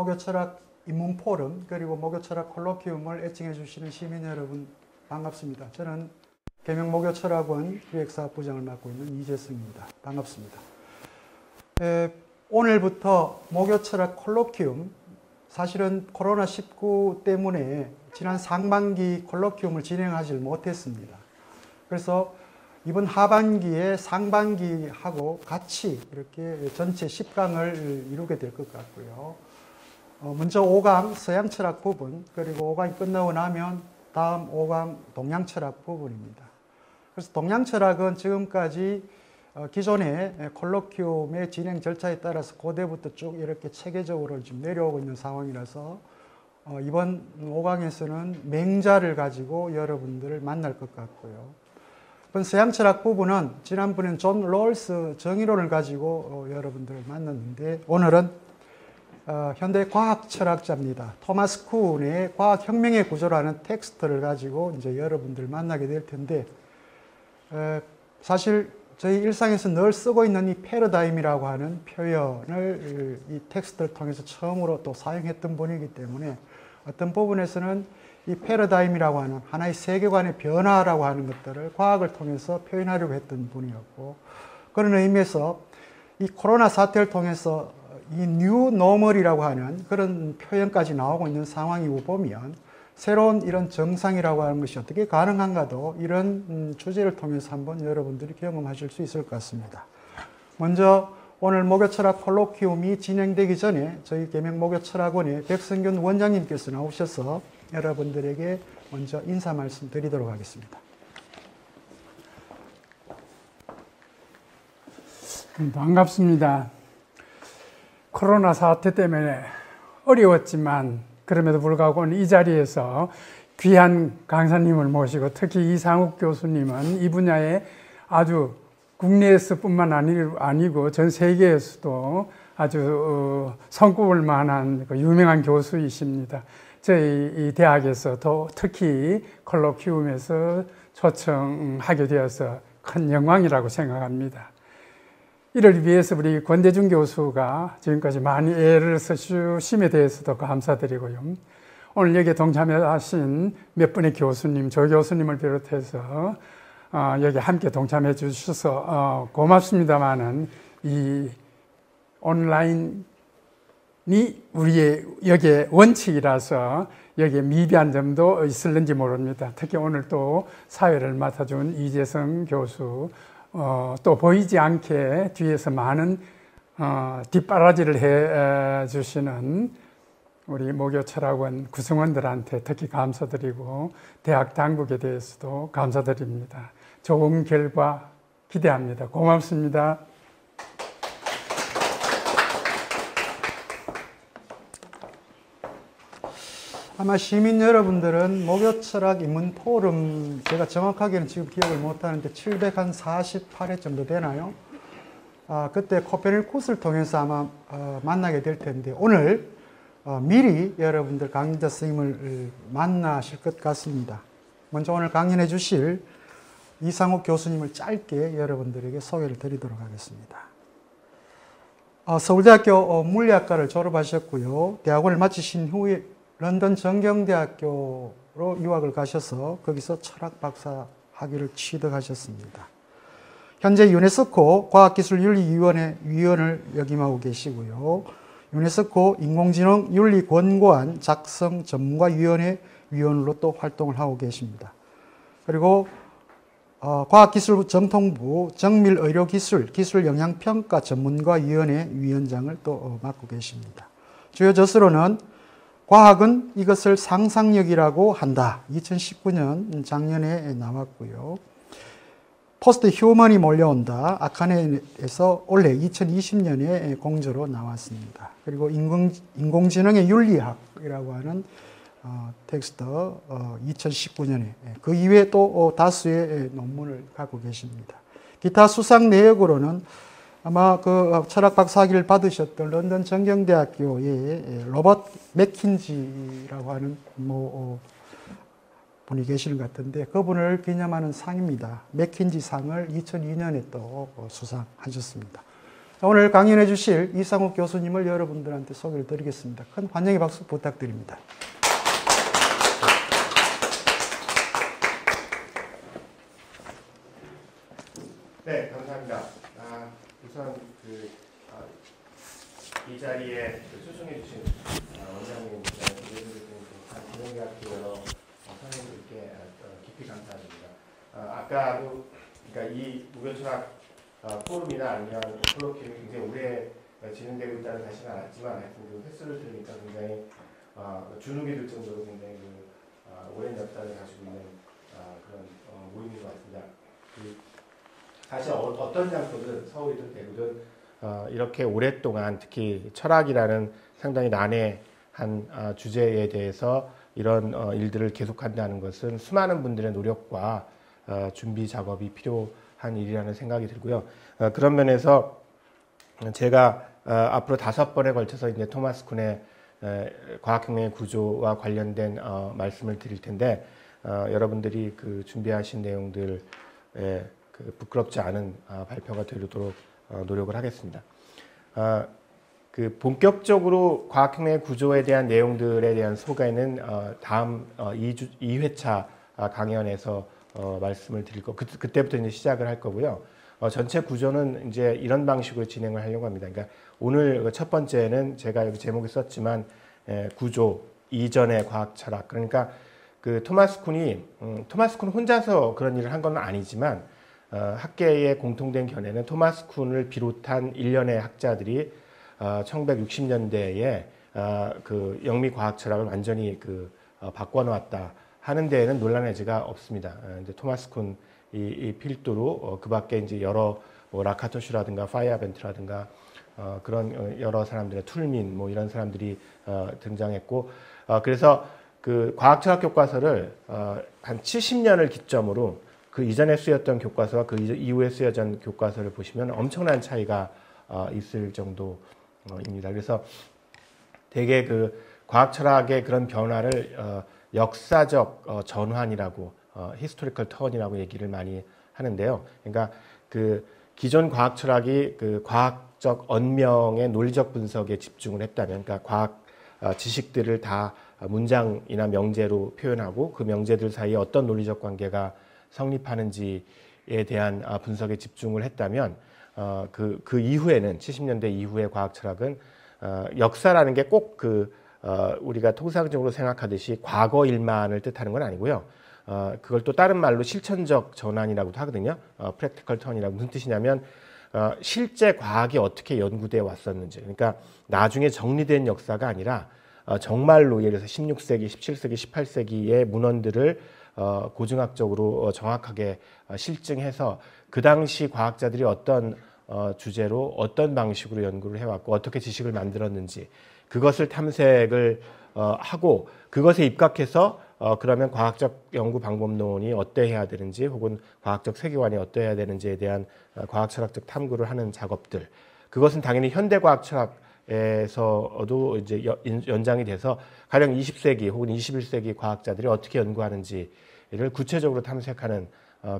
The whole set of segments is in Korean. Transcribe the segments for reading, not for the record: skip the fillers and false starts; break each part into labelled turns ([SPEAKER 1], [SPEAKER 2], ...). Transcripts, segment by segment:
[SPEAKER 1] 목요철학 입문포럼 그리고 목요철학 콜로퀴움을 애청해 주시는 시민 여러분 반갑습니다. 저는 계명목요철학원 기획사업부장을 맡고 있는 이재승입니다. 반갑습니다. 오늘부터 목요철학 콜로퀴움, 사실은 코로나19 때문에 지난 상반기 콜로퀴움을 진행하지 못했습니다. 그래서 이번 하반기에 상반기하고 같이 이렇게 전체 10강을 이루게 될 것 같고요. 먼저 5강 서양철학 부분, 그리고 5강이 끝나고 나면 다음 5강 동양철학 부분입니다. 그래서 동양철학은 지금까지 기존의 콜로퀴움의 진행 절차에 따라서 고대부터 쭉 이렇게 체계적으로 지금 내려오고 있는 상황이라서 이번 5강에서는 맹자를 가지고 여러분들을 만날 것 같고요. 서양철학 부분은 지난번엔 존 롤스 정의론을 가지고 여러분들을 만났는데 오늘은 현대 과학철학자입니다. 토마스 쿤의 과학혁명의 구조라는 텍스트를 가지고 이제 여러분들을 만나게 될 텐데 사실 저희 일상에서 늘 쓰고 있는 이 패러다임이라고 하는 표현을 이 텍스트를 통해서 처음으로 또 사용했던 분이기 때문에 어떤 부분에서는 이 패러다임이라고 하는 하나의 세계관의 변화라고 하는 것들을 과학을 통해서 표현하려고 했던 분이었고, 그런 의미에서 이 코로나 사태를 통해서 이 뉴 노멀이라고 하는 그런 표현까지 나오고 있는 상황이고 보면 새로운 이런 정상이라고 하는 것이 어떻게 가능한가도 이런 주제를 통해서 한번 여러분들이 경험하실 수 있을 것 같습니다. 먼저 오늘 목요철학 콜로퀴움이 진행되기 전에 저희 계명목요철학원의 백성균 원장님께서 나오셔서 여러분들에게 먼저 인사 말씀 드리도록 하겠습니다.
[SPEAKER 2] 반갑습니다. 코로나 사태 때문에 어려웠지만 그럼에도 불구하고 이 자리에서 귀한 강사님을 모시고 특히 이상욱 교수님은 이 분야에 아주 국내에서뿐만 아니고 전 세계에서도 아주 손꼽을 만한 유명한 교수이십니다. 저희 이 대학에서도 특히 콜로퀴움에서 초청하게 되어서 큰 영광이라고 생각합니다. 이를 위해서 우리 권대중 교수가 지금까지 많이 애를 써주심에 대해서도 감사드리고요. 오늘 여기에 동참하신 몇 분의 교수님, 조 교수님을 비롯해서 여기 함께 동참해 주셔서 고맙습니다만은 이 온라인이 우리의 여기에 원칙이라서 여기에 미비한 점도 있을는지 모릅니다. 특히 오늘 또 사회를 맡아준 이재성 교수, 또 보이지 않게 뒤에서 많은 뒷바라지를 해 주시는 우리 목요철학원 구성원들한테 특히 감사드리고 대학 당국에 대해서도 감사드립니다. 좋은 결과 기대합니다. 고맙습니다.
[SPEAKER 1] 아마 시민 여러분들은 목요철학 입문 포럼, 제가 정확하게는 지금 기억을 못하는데 748회 정도 되나요? 그때 코페르니쿠스를 통해서 아마 만나게 될 텐데 오늘 미리 여러분들 강의자 선생님을 만나실 것 같습니다. 먼저 오늘 강연해 주실 이상욱 교수님을 짧게 여러분들에게 소개를 드리도록 하겠습니다. 서울대학교 물리학과를 졸업하셨고요. 대학원을 마치신 후에 런던 정경대학교로 유학을 가셔서 거기서 철학 박사 학위를 취득하셨습니다. 현재 유네스코 과학기술윤리위원회 위원을 역임하고 계시고요. 유네스코 인공지능 윤리권고안 작성 전문가위원회 위원으로 또 활동을 하고 계십니다. 그리고 과학기술정통부 정밀의료기술 기술영향평가 전문가위원회 위원장을 또 맡고 계십니다. 주요 저서로는 과학은 이것을 상상력이라고 한다. 2019년 작년에 나왔고요. 포스트 휴먼이 몰려온다. 아카네에서 올해 2020년에 공저로 나왔습니다. 그리고 인공지능의 윤리학이라고 하는 텍스트 2019년에 그 이외에 또 다수의 논문을 갖고 계십니다. 기타 수상 내역으로는 아마 그 철학 박사 학위를 받으셨던 런던 정경대학교의 로버트 맥킨지라고 하는 분이 계시는 것 같은데 그분을 기념하는 상입니다. 맥킨지 상을 2002년에 또 수상하셨습니다. 오늘 강연해 주실 이상욱 교수님을 여러분들한테 소개를 드리겠습니다. 큰 환영의 박수 부탁드립니다.
[SPEAKER 3] 네, 감사합니다. 우선 이 자리에 초청해 주신 원장님, 고등대학교 여러 선생님들께 깊이 감사드립니다. 아까도 그러니까 이 무교철학 포럼이나 아니면 콜로퀴움이 굉장히 오래 진행되고 있다는 사실은 알았지만 하여튼 그 횟수를 들으니까 굉장히 주눅이 들 정도로 굉장히 오랜 역사를 가지고 있는 그런 모임인 것 같습니다. 사실 어떤 장소든 서울이든 대구든 이렇게 오랫동안 특히 철학이라는 상당히 난해한 주제에 대해서 이런 일들을 계속한다는 것은 수많은 분들의 노력과 준비 작업이 필요한 일이라는 생각이 들고요. 그런 면에서 제가 앞으로 5번에 걸쳐서 이제 토마스 쿤의 과학혁명의 구조와 관련된 말씀을 드릴 텐데 여러분들이 그 준비하신 내용들에 부끄럽지 않은 발표가 되도록 노력을 하겠습니다. 본격적으로 과학혁명의 구조에 대한 내용들에 대한 소개는 다음 2회차 강연에서 말씀을 드릴 거 그때부터 이제 시작을 할 거고요. 전체 구조는 이제 이런 방식으로 진행을 하려고 합니다. 그러니까 오늘 첫 번째는 제가 여기 제목에 썼지만 구조 이전의 과학 철학. 그러니까 그 토마스 쿤 혼자서 그런 일을 한 건 아니지만 학계의 공통된 견해는 토마스 쿤을 비롯한 일련의 학자들이 1960년대에 그 영미 과학 철학을 완전히 바꿔놓았다 하는 데에는 논란의 여지가 없습니다. 이제 토마스 쿤 이 필두로 그 밖에 이제 여러 라카토슈라든가 파이아벤트라든가 그런 여러 사람들의 툴민 이런 사람들이 등장했고 그래서 그 과학 철학 교과서를 한 70년을 기점으로 그 이전에 쓰였던 교과서와 그 이후에 쓰여진 교과서를 보시면 엄청난 차이가 있을 정도입니다. 그래서 되게 그 과학 철학의 그런 변화를 역사적 전환이라고 히스토리컬 턴이라고 얘기를 많이 하는데요. 그러니까 그 기존 과학 철학이 그 과학적 언명의 논리적 분석에 집중을 했다면, 그러니까 과학 지식들을 다 문장이나 명제로 표현하고 그 명제들 사이에 어떤 논리적 관계가 성립하는지에 대한 분석에 집중을 했다면 그 이후에는 70년대 이후의 과학 철학은 역사라는 게 꼭 우리가 통상적으로 생각하듯이 과거 일만을 뜻하는 건 아니고요. 그걸 또 다른 말로 실천적 전환이라고도 하거든요. 프랙티컬 턴이라고 무슨 뜻이냐면 실제 과학이 어떻게 연구되어 왔었는지, 그러니까 나중에 정리된 역사가 아니라 정말로 예를 들어서 16세기, 17세기, 18세기의 문헌들을 고증학적으로 정확하게 실증해서 그 당시 과학자들이 어떤 주제로 어떤 방식으로 연구를 해왔고 어떻게 지식을 만들었는지 그것을 탐색을 하고 그것에 입각해서 그러면 과학적 연구 방법론이 어떠해야 되는지 혹은 과학적 세계관이 어떠해야 되는지에 대한 과학철학적 탐구를 하는 작업들, 그것은 당연히 현대과학철학에서도 이제 연장이 돼서 가령 20세기 혹은 21세기 과학자들이 어떻게 연구하는지를 구체적으로 탐색하는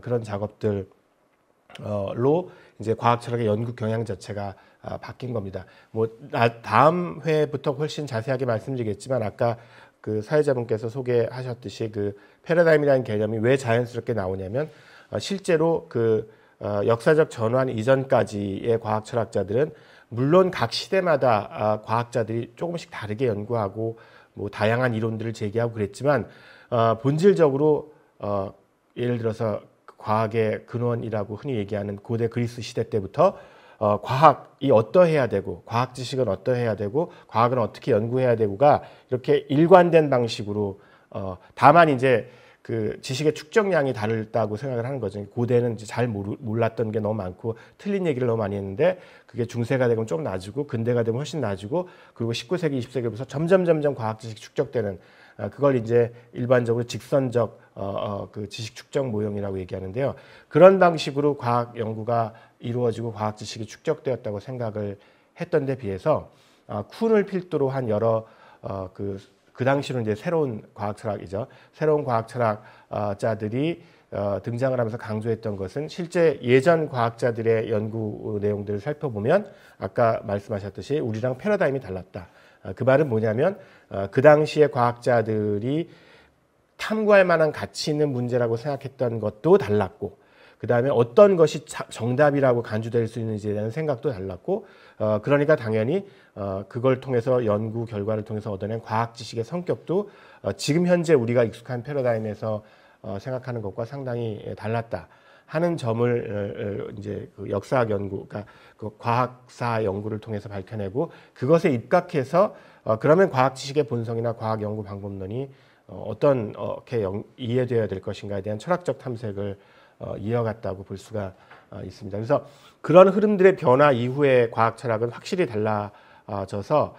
[SPEAKER 3] 그런 작업들로 이제 과학철학의 연구 경향 자체가 바뀐 겁니다. 다음 회부터 훨씬 자세하게 말씀드리겠지만 아까 그 사회자분께서 소개하셨듯이 그 패러다임이라는 개념이 왜 자연스럽게 나오냐면 실제로 그 역사적 전환 이전까지의 과학 철학자들은 물론 각 시대마다 과학자들이 조금씩 다르게 연구하고 다양한 이론들을 제기하고 그랬지만 본질적으로 예를 들어서 과학의 근원이라고 흔히 얘기하는 고대 그리스 시대 때부터 과학이 어떠해야 되고 과학 지식은 어떠해야 되고 과학은 어떻게 연구해야 되고가 이렇게 일관된 방식으로 다만 이제 그 지식의 축적량이 다르다고 생각을 하는 거죠. 고대는 이제 잘 몰랐던 게 너무 많고 틀린 얘기를 너무 많이 했는데 그게 중세가 되면 좀 낮아지고 근대가 되면 훨씬 낮아지고 그리고 19세기, 20세기부터 점점 과학 지식이 축적되는 그걸 이제 일반적으로 직선적 그 지식 축적 모형이라고 얘기하는데요. 그런 방식으로 과학 연구가 이루어지고 과학 지식이 축적되었다고 생각을 했던 데 비해서 쿤을 필두로 한 여러 그 당시로는 이제 새로운 과학 철학이죠. 새로운 과학 철학자들이 등장을 하면서 강조했던 것은 실제 예전 과학자들의 연구 내용들을 살펴보면 아까 말씀하셨듯이 우리랑 패러다임이 달랐다. 그 말은 뭐냐면 그 당시에 과학자들이 탐구할 만한 가치 있는 문제라고 생각했던 것도 달랐고 그 다음에 어떤 것이 정답이라고 간주될 수 있는지에 대한 생각도 달랐고 그러니까 당연히 그걸 통해서 연구 결과를 통해서 얻어낸 과학 지식의 성격도 지금 현재 우리가 익숙한 패러다임에서 생각하는 것과 상당히 달랐다 하는 점을 이제 그 역사학 연구, 그러니까 그 과학사 연구를 통해서 밝혀내고 그것에 입각해서 그러면 과학 지식의 본성이나 과학 연구 방법론이 어떻게 이해되어야 될 것인가에 대한 철학적 탐색을 이어갔다고 볼 수가 있습니다. 그래서 그런 흐름들의 변화 이후에 과학 철학은 확실히 달라져서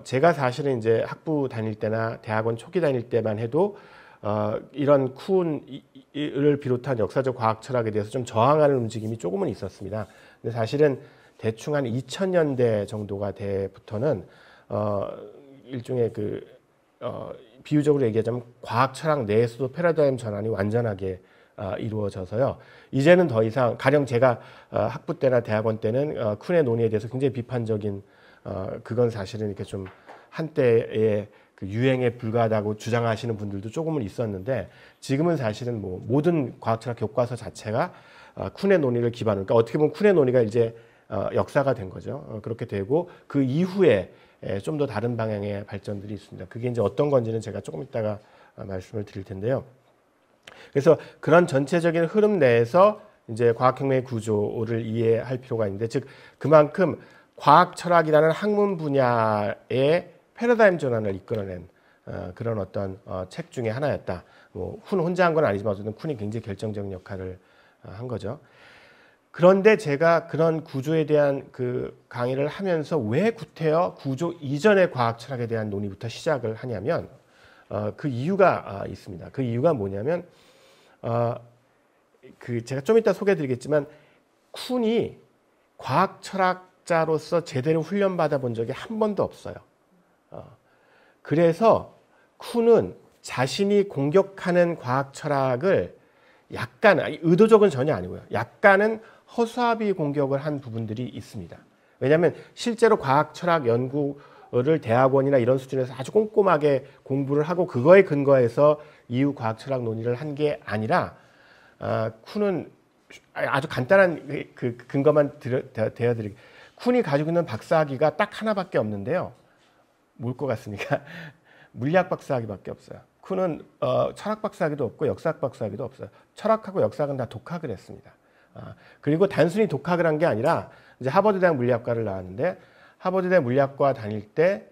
[SPEAKER 3] 제가 사실은 이제 학부 다닐 때나 대학원 초기 다닐 때만 해도 이런 쿤을 비롯한 역사적 과학 철학에 대해서 좀 저항하는 움직임이 조금은 있었습니다. 근데 사실은 대충 한 2000년대 정도가 돼부터는 일종의 비유적으로 얘기하자면 과학 철학 내에서도 패러다임 전환이 완전하게 이루어져서요. 이제는 더 이상 가령 제가 학부 때나 대학원 때는 쿤의 논의에 대해서 굉장히 비판적인 그건 사실은 이렇게 좀 한때의 그 유행에 불과하다고 주장하시는 분들도 조금은 있었는데 지금은 사실은 뭐 모든 과학철학 교과서 자체가 쿤의 논의를 기반으로 그러니까 어떻게 보면 쿤의 논의가 이제 역사가 된 거죠. 그렇게 되고 그 이후에 좀 더 다른 방향의 발전들이 있습니다. 그게 이제 어떤 건지는 제가 조금 이따가 말씀을 드릴 텐데요. 그래서 그런 전체적인 흐름 내에서 이제 과학혁명의 구조를 이해할 필요가 있는데 즉 그만큼 과학 철학이라는 학문 분야의 패러다임 전환을 이끌어낸 그런 어떤 책 중에 하나였다. 뭐 혼자 한 건 아니지만 어쨌든 쿤이 굉장히 결정적인 역할을 한 거죠. 그런데 제가 그런 구조에 대한 그 강의를 하면서 왜 구태여 구조 이전의 과학 철학에 대한 논의부터 시작을 하냐면 그 이유가 있습니다. 그 이유가 뭐냐면 그 제가 좀 이따 소개해드리겠지만 쿤이 과학 철학자로서 제대로 훈련받아 본 적이 한 번도 없어요. 그래서 쿤은 자신이 공격하는 과학 철학을 약간 의도적은 전혀 아니고요. 약간은 허수아비 공격을 한 부분들이 있습니다. 왜냐하면 실제로 과학 철학 연구를 대학원이나 이런 수준에서 아주 꼼꼼하게 공부를 하고 그거에 근거해서 이후 과학 철학 논의를 한 게 아니라 쿤은 아주 간단한 그 근거만 대어드리게 쿤이 가지고 있는 박사학위가 딱 하나밖에 없는데요. 뭘 것 같습니까? 물리학 박사학위밖에 없어요. 쿤은 철학 박사학위도 없고 역사학 박사학위도 없어요. 철학하고 역사학은 다 독학을 했습니다. 그리고 단순히 독학을 한 게 아니라 이제 하버드 대학 물리학과를 나왔는데 하버드 대학 물리학과 다닐 때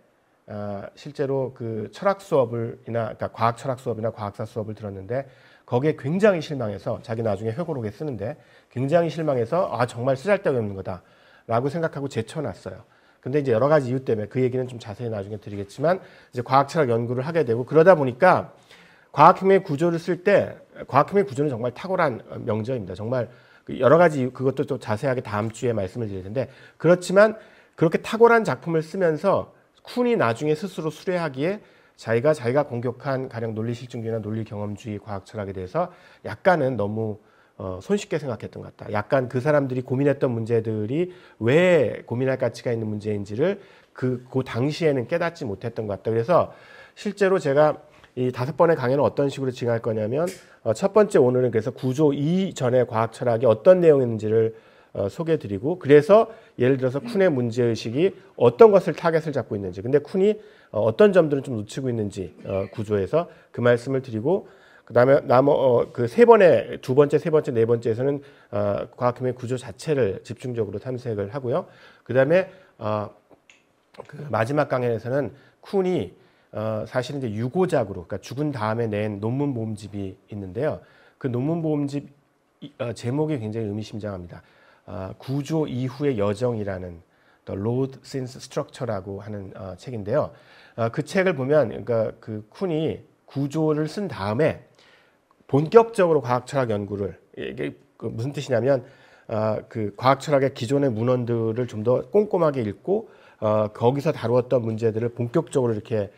[SPEAKER 3] 실제로 그 철학 수업을이나 그러니까 과학 철학 수업이나 과학사 수업을 들었는데 거기에 굉장히 실망해서 자기 나중에 회고록에 쓰는데 굉장히 실망해서 정말 쓰잘데기 없는 거다라고 생각하고 제쳐놨어요. 근데 이제 여러 가지 이유 때문에 그 얘기는 좀 자세히 나중에 드리겠지만 이제 과학 철학 연구를 하게 되고 그러다 보니까 과학혁명의 구조를 쓸 때 과학혁명의 구조는 정말 탁월한 명제입니다. 정말 여러 가지 그것도 또 자세하게 다음 주에 말씀을 드릴 텐데 그렇지만 그렇게 탁월한 작품을 쓰면서 쿤이 나중에 스스로 수뢰하기에 자기가 공격한 가령 논리실증주의나 논리경험주의 과학 철학에 대해서 약간은 너무 손쉽게 생각했던 것 같다. 약간 그 사람들이 고민했던 문제들이 왜 고민할 가치가 있는 문제인지를 그 당시에는 깨닫지 못했던 것 같다. 그래서 실제로 제가 이 5번의 강의는 어떤 식으로 진행할 거냐면 첫 번째 오늘은 그래서 구조 이전의 과학 철학이 어떤 내용인지를 소개해드리고 그래서 예를 들어서 쿤의 문제의식이 어떤 것을 타겟을 잡고 있는지 근데 쿤이 어떤 점들은 좀 놓치고 있는지 구조에서 그 말씀을 드리고 그 다음에 그 두 번째, 세 번째, 네 번째에서는 과학혁명의 구조 자체를 집중적으로 탐색을 하고요. 그 다음에 그 마지막 강연에서는 쿤이 사실은 이제 유고작으로 그러니까 죽은 다음에 낸 논문 모음집이 있는데요. 그 논문 모음집 제목이 굉장히 의미심장합니다. 구조 이후의 여정이라는 The Road Since Structure라고 하는 책인데요. 그 책을 보면 그러니까 그 쿤이 구조를 쓴 다음에 본격적으로 과학철학 연구를 이게 무슨 뜻이냐면 그 과학철학의 기존의 문헌들을 좀 더 꼼꼼하게 읽고 거기서 다루었던 문제들을 본격적으로 이렇게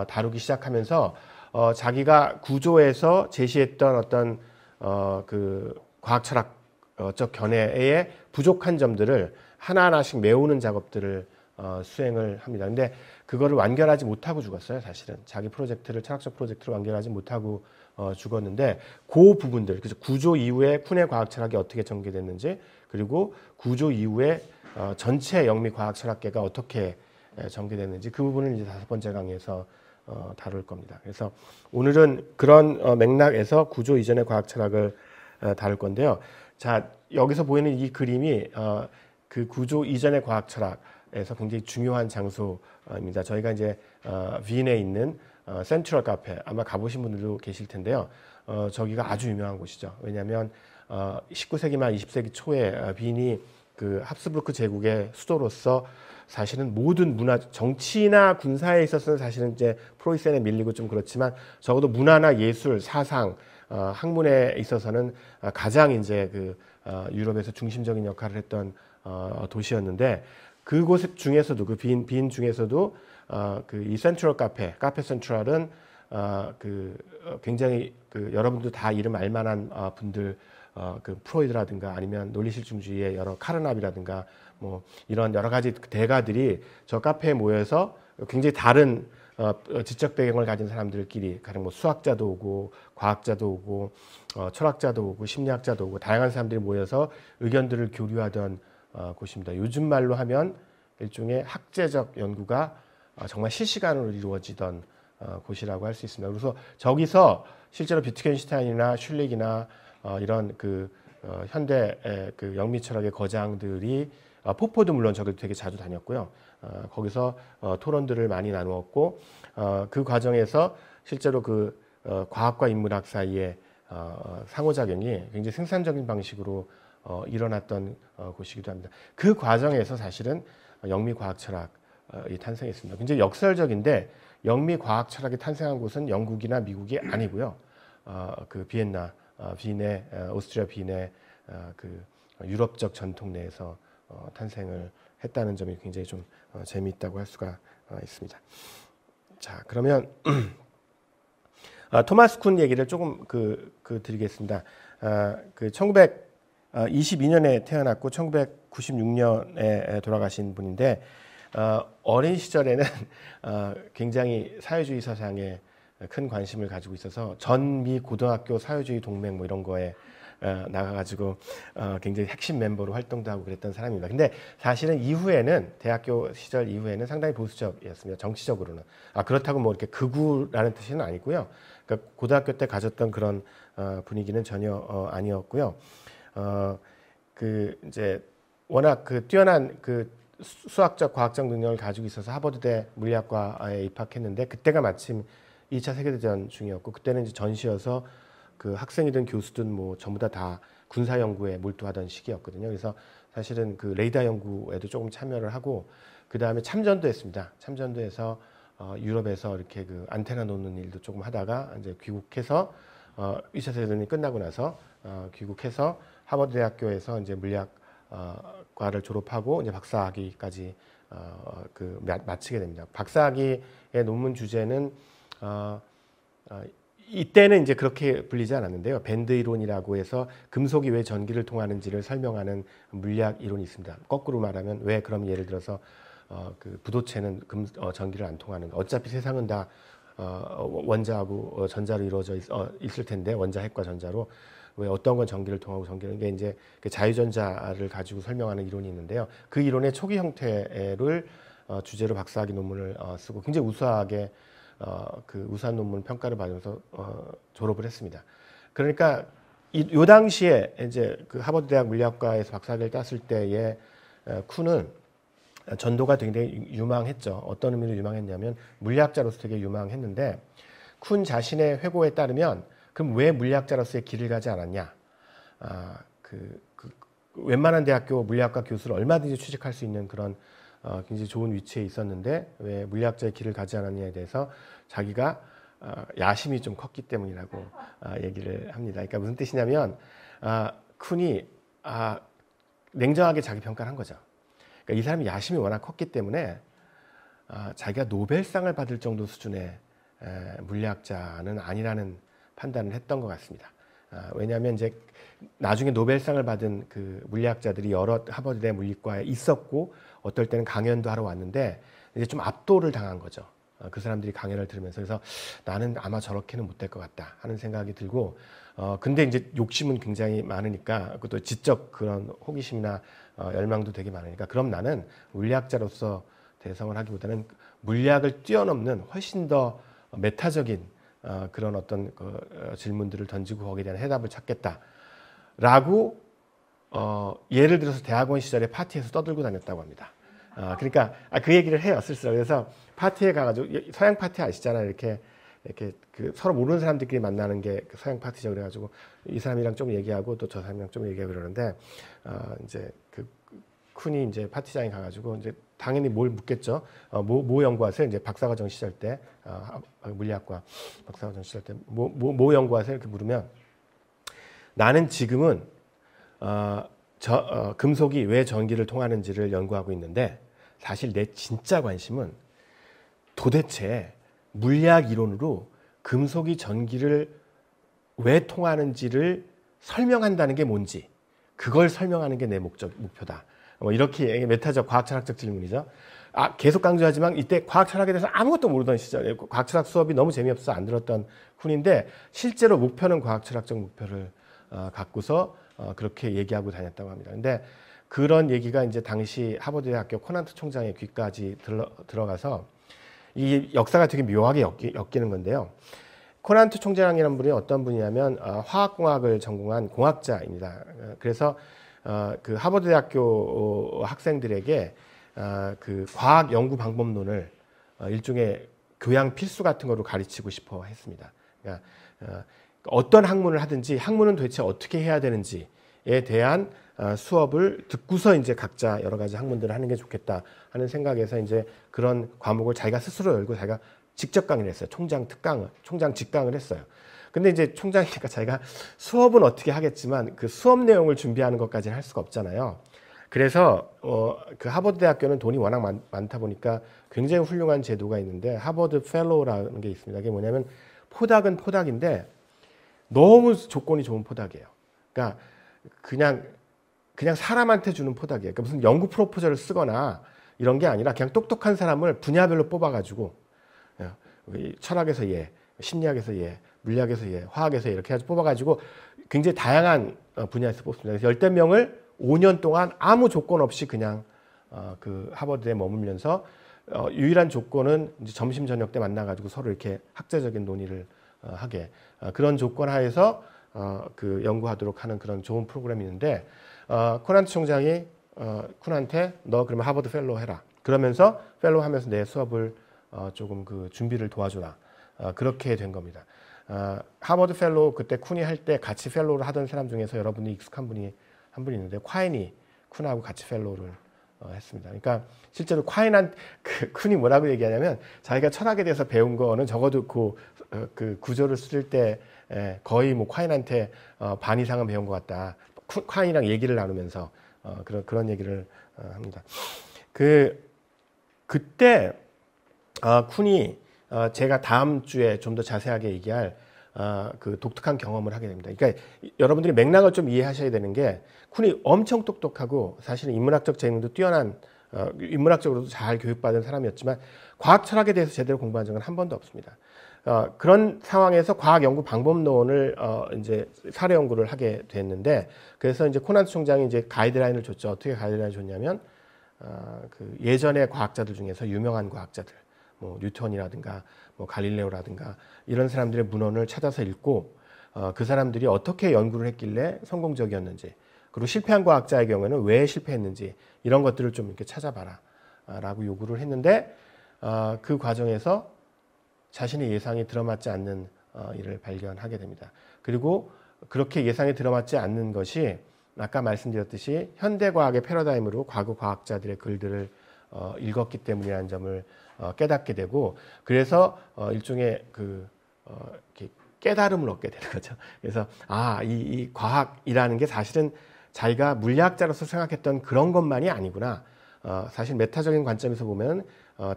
[SPEAKER 3] 다루기 시작하면서 자기가 구조에서 제시했던 어떤 그 과학 철학적 견해의 부족한 점들을 하나하나씩 메우는 작업들을 수행을 합니다. 근데 그거를 완결하지 못하고 죽었어요. 사실은 자기 프로젝트를 철학적 프로젝트를 완결하지 못하고 죽었는데 그 부분들, 그래서 구조 이후에 쿤의 과학 철학이 어떻게 전개됐는지, 그리고 구조 이후에 전체 영미 과학 철학계가 어떻게 전개됐는지 그 부분을 이제 5번째 강의에서 다룰 겁니다. 그래서 오늘은 그런 맥락에서 구조 이전의 과학 철학을 다룰 건데요. 자, 여기서 보이는 이 그림이 그 구조 이전의 과학 철학에서 굉장히 중요한 장소입니다. 저희가 이제 빈에 있는 센트럴 카페, 아마 가보신 분들도 계실 텐데요. 저기가 아주 유명한 곳이죠. 왜냐하면 19세기 말 20세기 초에 빈이 그 합스부르크 제국의 수도로서 사실은 모든 문화, 정치나 군사에 있어서는 사실은 이제 프로이센에 밀리고 좀 그렇지만 적어도 문화나 예술, 사상, 학문에 있어서는 가장 이제 그 유럽에서 중심적인 역할을 했던 도시였는데, 그곳 중에서도 그 빈 중에서도 그 이 센트럴 카페 센트럴은 굉장히 그 여러분도 다 이름 알만한 분들, 그 프로이드라든가 아니면 논리실증주의의 여러 카르납이라든가 뭐 이런 여러 가지 대가들이 저 카페에 모여서 굉장히 다른 지적 배경을 가진 사람들끼리, 가령 뭐 수학자도 오고 과학자도 오고 철학자도 오고 심리학자도 오고 다양한 사람들이 모여서 의견들을 교류하던 곳입니다. 요즘 말로 하면 일종의 학제적 연구가 정말 실시간으로 이루어지던 곳이라고 할 수 있습니다. 그래서 저기서 실제로 비트겐슈타인이나 슐릭이나 이런 그 현대 그 영미 철학의 거장들이, 포포도 물론 저기 되게 자주 다녔고요. 거기서 토론들을 많이 나누었고, 그 과정에서 실제로 그 과학과 인문학 사이의 상호작용이 굉장히 생산적인 방식으로 일어났던 곳이기도 합니다. 그 과정에서 사실은 영미 과학 철학이 탄생했습니다. 굉장히 역설적인데, 영미 과학 철학이 탄생한 곳은 영국이나 미국이 아니고요. 그 비엔나, 빈의 오스트리아 빈의 그 유럽적 전통 내에서 탄생을 했다는 점이 굉장히 좀 재미있다고 할 수가 있습니다. 자, 그러면 토마스 쿤 얘기를 조금 드리겠습니다. 그 1922년에 태어났고 1996년에 돌아가신 분인데, 어린 시절에는 굉장히 사회주의 사상에 큰 관심을 가지고 있어서 전미 고등학교 사회주의 동맹 뭐 이런 거에 나가가지고 굉장히 핵심 멤버로 활동도 하고 그랬던 사람입니다. 근데 사실은 이후에는, 대학교 시절 이후에는 상당히 보수적이었습니다. 정치적으로는. 그렇다고 뭐 이렇게 극우라는 뜻은 아니고요. 그러니까 고등학교 때 가졌던 그런 분위기는 전혀 아니었고요. 그 이제 워낙 그 뛰어난 그 수학적 과학적 능력을 가지고 있어서 하버드대 물리학과에 입학했는데, 그때가 마침 2차 세계대전 중이었고, 그때는 이제 전시여서 그 학생이든 교수든 뭐 전부 다 군사 연구에 몰두하던 시기였거든요. 그래서 사실은 그 레이더 연구에도 조금 참여를 하고, 그 다음에 참전도 했습니다. 참전도 해서 유럽에서 이렇게 그 안테나 놓는 일도 조금 하다가 이제 귀국해서 2차 세계대전이 끝나고 나서 귀국해서 하버드 대학교에서 이제 물리학과를 졸업하고 이제 박사학위까지 마치게 됩니다. 박사학위의 논문 주제는 이때는 이제 그렇게 불리지 않았는데요. 밴드 이론이라고 해서 금속이 왜 전기를 통하는지를 설명하는 물리학 이론이 있습니다. 거꾸로 말하면 왜 그럼 예를 들어서 그 부도체는 전기를 안 통하는가? 어차피 세상은 다 원자하고 전자로 이루어져 있을 텐데, 원자 핵과 전자로 왜 어떤 건 전기를 통하고 전기는 게 이제 그 자유전자를 가지고 설명하는 이론이 있는데요. 그 이론의 초기 형태를 주제로 박사학위 논문을 쓰고 굉장히 우수하게 그 우수한 논문 평가를 받으면서 졸업을 했습니다. 그러니까 요 당시에 이제 그 하버드 대학 물리학과에서 박사학위를 땄을 때의 쿤은 전도가 굉장히 유망했죠. 어떤 의미로 유망했냐면 물리학자로서 되게 유망했는데, 쿤 자신의 회고에 따르면 그럼 왜 물리학자로서의 길을 가지 않았냐? 웬만한 대학교 물리학과 교수를 얼마든지 취직할 수 있는 그런 굉장히 좋은 위치에 있었는데 왜 물리학자의 길을 가지 않았냐에 대해서 자기가 야심이 좀 컸기 때문이라고 얘기를 합니다. 그러니까 무슨 뜻이냐면 쿤이 냉정하게 자기 평가를 한 거죠. 그러니까 이 사람이 야심이 워낙 컸기 때문에 자기가 노벨상을 받을 정도 수준의 물리학자는 아니라는 판단을 했던 것 같습니다. 왜냐하면 이제 나중에 노벨상을 받은 그 물리학자들이 여러 하버드대 물리과에 있었고 어떨 때는 강연도 하러 왔는데 이제 좀 압도를 당한 거죠. 그 사람들이 강연을 들으면서. 그래서 나는 아마 저렇게는 못 될 것 같다 하는 생각이 들고, 근데 이제 욕심은 굉장히 많으니까, 그것도 지적 그런 호기심이나 열망도 되게 많으니까, 그럼 나는 물리학자로서 대성을 하기보다는 물리학을 뛰어넘는 훨씬 더 메타적인 그런 어떤 질문들을 던지고 거기에 대한 해답을 찾겠다라고 예를 들어서 대학원 시절에 파티에서 떠들고 다녔다고 합니다. 그러니까 그 얘기를 해요, 쓸쓸하게. 그래서 파티에 가가지고, 서양 파티 아시잖아요. 이렇게 그 서로 모르는 사람들끼리 만나는 게 그 서양 파티죠. 그래가지고 이 사람이랑 좀 얘기하고 또 저 사람이랑 좀 얘기하고 그러는데, 이제 그 쿤이 이제 파티장에 가가지고 이제 당연히 뭘 묻겠죠. 뭐 연구하세요? 이제 박사과정 시절 때, 물리학과 박사과정 시절 때 뭐 연구하세요? 이렇게 물으면, 나는 지금은 금속이 왜 전기를 통하는지를 연구하고 있는데, 사실 내 진짜 관심은 도대체 물리학 이론으로 금속이 전기를 왜 통하는지를 설명한다는 게 뭔지, 그걸 설명하는 게 내 목표다. 뭐 이렇게 메타적 과학철학적 질문이죠. 계속 강조하지만 이때 과학철학에 대해서 아무것도 모르던 시절에 과학철학 수업이 너무 재미없어서 안 들었던 쿤인데, 실제로 목표는 과학철학적 목표를 갖고서 그렇게 얘기하고 다녔다고 합니다. 근데 그런 얘기가 이제 당시 하버드대학교 코난트 총장의 귀까지 들어가서 이 역사가 되게 묘하게 엮이는 건데요. 코난트 총장이라는 분이 어떤 분이냐면 화학공학을 전공한 공학자입니다. 그래서 그 하버드대학교 학생들에게 그 과학 연구 방법론을 일종의 교양 필수 같은 거로 가르치고 싶어 했습니다. 그러니까 어떤 학문을 하든지 학문은 도대체 어떻게 해야 되는지에 대한 수업을 듣고서 이제 각자 여러 가지 학문들을 하는 게 좋겠다 하는 생각에서 이제 그런 과목을 자기가 스스로 열고 자기가 직접 강의를 했어요. 총장 직강을 했어요. 근데 이제 총장이니까 자기가 수업은 어떻게 하겠지만 그 수업 내용을 준비하는 것까지는 할 수가 없잖아요. 그래서 그 하버드 대학교는 돈이 워낙 많다 보니까 굉장히 훌륭한 제도가 있는데, 하버드 펠로우라는 게 있습니다. 그게 뭐냐면 포닥은 포닥인데 너무 조건이 좋은 포닥이에요. 그러니까 그냥 사람한테 주는 포닥이에요. 그러니까 무슨 연구 프로포저를 쓰거나 이런 게 아니라 그냥 똑똑한 사람을 분야별로 뽑아가지고, 철학에서 심리학에서 물리학에서 화학에서 이렇게 해서 뽑아가지고 굉장히 다양한 분야에서 뽑습니다. 그래서 10명을 5년 동안 아무 조건 없이 그냥 그 하버드에 머물면서 유일한 조건은 이제 점심 저녁 때 만나가지고 서로 이렇게 학제적인 논의를 하게, 그런 조건 하에서 그 연구하도록 하는 그런 좋은 프로그램이 있는데, 코난트 총장이 쿤한테 너 그러면 하버드 펠로우 해라. 그러면서 펠로우 하면서 내 수업을 조금 그 준비를 도와줘라. 그렇게 된 겁니다. 하버드 펠로우 그때 쿤이 할 때 같이 펠로우를 하던 사람 중에서 여러분이 익숙한 분이 한 분 있는데, 콰인이 쿤하고 같이 펠로우를 했습니다. 그러니까 실제로 쿤이 뭐라고 얘기하냐면, 자기가 철학에 대해서 배운 거는 적어도 그 구조를 쓸 때 거의 뭐 콰인한테 반 이상은 배운 것 같다. 콰인이랑 얘기를 나누면서 그런 얘기를 합니다. 그때 쿤이 제가 다음 주에 좀 더 자세하게 얘기할 그 독특한 경험을 하게 됩니다. 그러니까 여러분들이 맥락을 좀 이해하셔야 되는 게, 쿤이 엄청 똑똑하고 사실은 인문학적 재능도 뛰어난, 인문학적으로도 잘 교육받은 사람이었지만 과학 철학에 대해서 제대로 공부한 적은 한 번도 없습니다. 그런 상황에서 과학 연구 방법론을 이제 사례 연구를 하게 됐는데, 그래서 이제 코난트 총장이 이제 가이드라인을 줬죠. 어떻게 가이드라인을 줬냐면, 그 예전의 과학자들 중에서 유명한 과학자들, 뭐 뉴턴이라든가 뭐 갈릴레오라든가 이런 사람들의 문헌을 찾아서 읽고, 그 사람들이 어떻게 연구를 했길래 성공적이었는지, 그리고 실패한 과학자의 경우에는 왜 실패했는지, 이런 것들을 좀 이렇게 찾아봐라 라고 요구를 했는데, 그 과정에서 자신의 예상이 들어맞지 않는 일을 발견하게 됩니다. 그리고 그렇게 예상이 들어맞지 않는 것이 아까 말씀드렸듯이 현대과학의 패러다임으로 과거 과학자들의 글들을 읽었기 때문이라는 점을 깨닫게 되고, 그래서 일종의 이렇게 깨달음을 얻게 되는 거죠. 그래서 이 과학이라는 게 사실은 자기가 물리학자로서 생각했던 그런 것만이 아니구나. 사실 메타적인 관점에서 보면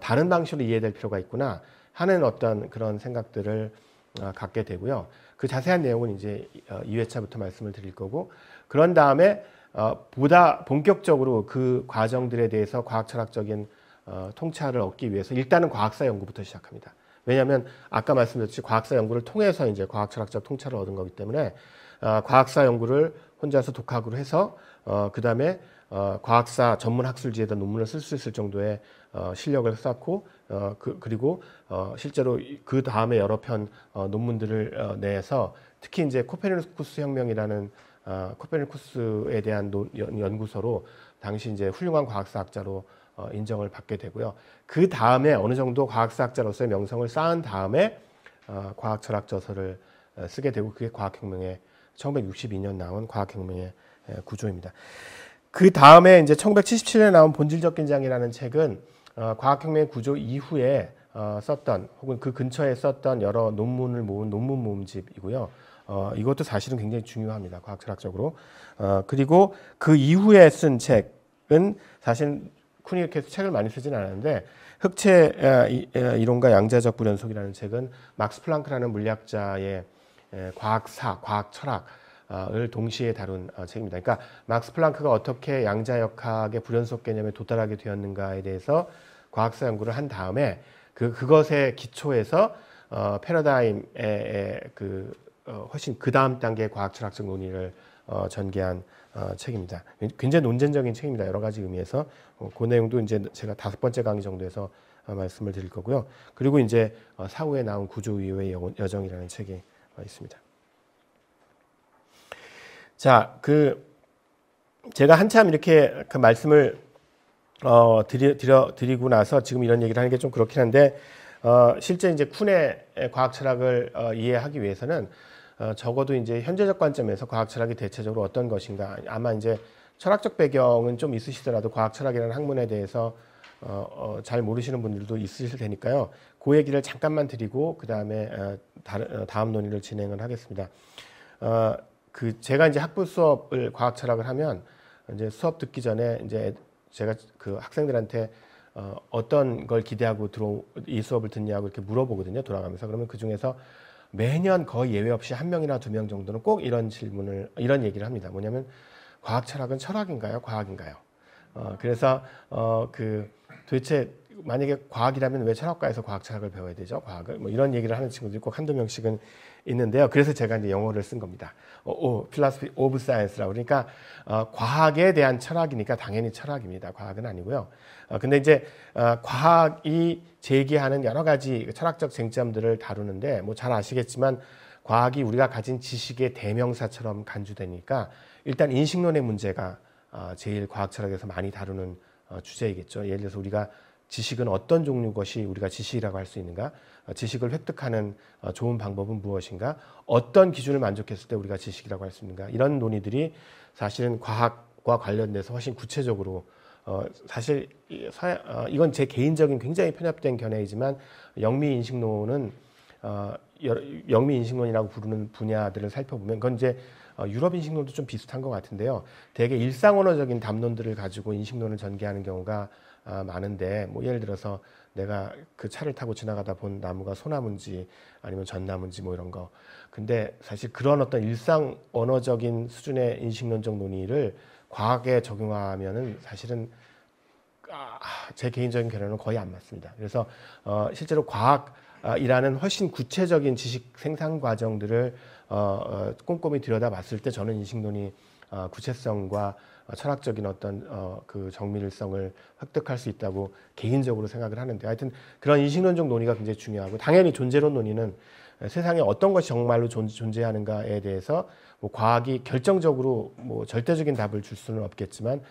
[SPEAKER 3] 다른 방식으로 이해될 필요가 있구나 하는 어떤 그런 생각들을 갖게 되고요. 그 자세한 내용은 이제 2회차부터 말씀을 드릴 거고, 그런 다음에 보다 본격적으로 그 과정들에 대해서 과학철학적인 통찰을 얻기 위해서 일단은 과학사 연구부터 시작합니다. 왜냐하면 아까 말씀드렸듯이 과학사 연구를 통해서 이제 과학철학적 통찰을 얻은 거기 때문에 과학사 연구를 혼자서 독학으로 해서 그 다음에 과학사 전문 학술지에다 논문을 쓸 수 있을 정도의 실력을 쌓고 그리고 실제로 그 다음에 여러 편 논문들을 내서 특히 이제 코페르니쿠스 혁명이라는 코페르니쿠스에 대한 연구소로 당시 이제 훌륭한 과학사학자로 인정을 받게 되고요. 그 다음에 어느 정도 과학사학자로서의 명성을 쌓은 다음에 과학철학 저서를 쓰게 되고, 그게 과학혁명의 1962년 나온 과학혁명의 구조입니다. 그 다음에 이제 1977년에 나온 본질적 긴장이라는 책은 과학혁명의 구조 이후에 썼던 혹은 그 근처에 썼던 여러 논문을 모은 논문 모음집이고요. 이것도 사실은 굉장히 중요합니다. 과학철학적으로. 그리고 그 이후에 쓴 책은 사실 쿤이 이렇게 책을 많이 쓰진 않았는데, 흑체 이론과 양자적 불연속이라는 책은 막스 플랑크라는 물리학자의 과학사, 과학철학을 동시에 다룬 책입니다. 그러니까 막스 플랑크가 어떻게 양자역학의 불연속 개념에 도달하게 되었는가에 대해서 과학사 연구를 한 다음에 그것의 기초에서 패러다임의 훨씬 그 다음 단계의 과학철학적 논의를 전개한 책입니다. 굉장히 논쟁적인 책입니다. 여러 가지 의미에서 그 내용도 이제 제가 5번째 강의 정도에서 말씀을 드릴 거고요. 그리고 이제 사후에 나온 구조 이후의 여정이라는 책이 있습니다. 자, 제가 한참 이렇게 그 말씀을 드리고 나서 지금 이런 얘기를 하는 게 좀 그렇긴 한데, 실제 이제 쿤의 과학철학을 이해하기 위해서는 적어도 이제 현재적 관점에서 과학철학이 대체적으로 어떤 것인가, 아마 이제 철학적 배경은 좀 있으시더라도 과학철학이라는 학문에 대해서 잘 모르시는 분들도 있으실 테니까요. 그 얘기를 잠깐만 드리고 그 다음에 다음 논의를 진행을 하겠습니다. 제가 이제 학부 수업을 과학철학을 하면 이제 수업 듣기 전에 이제 제가 그 학생들한테 어떤 걸 기대하고 이 수업을 듣냐고 이렇게 물어보거든요. 돌아가면서. 그러면 그 중에서 매년 거의 예외 없이 1명이나 2명 정도는 꼭 이런 얘기를 합니다. 뭐냐면 과학철학은 철학인가요? 과학인가요? 그래서 도대체 만약에 과학이라면 왜 철학과에서 과학철학을 배워야 되죠? 과학을 뭐 이런 얘기를 하는 친구들이 꼭 한두 명씩은 있는데요. 그래서 제가 이제 영어를 쓴 겁니다. Philosophy of Science라고. 그러니까 과학에 대한 철학이니까 당연히 철학입니다. 과학은 아니고요. 근데 이제 과학이 제기하는 여러 가지 철학적 쟁점들을 다루는데, 뭐 잘 아시겠지만 과학이 우리가 가진 지식의 대명사처럼 간주되니까 일단 인식론의 문제가 제일 과학철학에서 많이 다루는 주제이겠죠. 예를 들어서 우리가 지식은 어떤 종류 것이 우리가 지식이라고 할 수 있는가? 지식을 획득하는 좋은 방법은 무엇인가? 어떤 기준을 만족했을 때 우리가 지식이라고 할 수 있는가? 이런 논의들이 사실은 과학과 관련돼서 훨씬 구체적으로 사실 이건 제 개인적인 굉장히 편협된 견해이지만 영미인식론은 영미인식론이라고 부르는 분야들을 살펴보면 그건 이제 유럽 인식론도 좀 비슷한 것 같은데요. 되게 일상언어적인 담론들을 가지고 인식론을 전개하는 경우가 많은데, 뭐 예를 들어서 내가 그 차를 타고 지나가다 본 나무가 소나무인지 아니면 전나무인지 뭐 이런 거. 근데 사실 그런 어떤 일상 언어적인 수준의 인식론적 논의를 과학에 적용하면은 사실은 제 개인적인 견해는 거의 안 맞습니다. 그래서 실제로 과학이라는 훨씬 구체적인 지식 생산 과정들을 꼼꼼히 들여다봤을 때 저는 인식론이 구체성과 철학적인 어떤 그 정밀성을 획득할 수 있다고 개인적으로 생각을 하는데, 하여튼 그런 인식론적 논의가 굉장히 중요하고, 당연히 존재론 논의는 세상에 어떤 것이 정말로 존재하는가에 대해서 뭐 과학이 결정적으로 뭐 절대적인 답을 줄 수는 없겠지만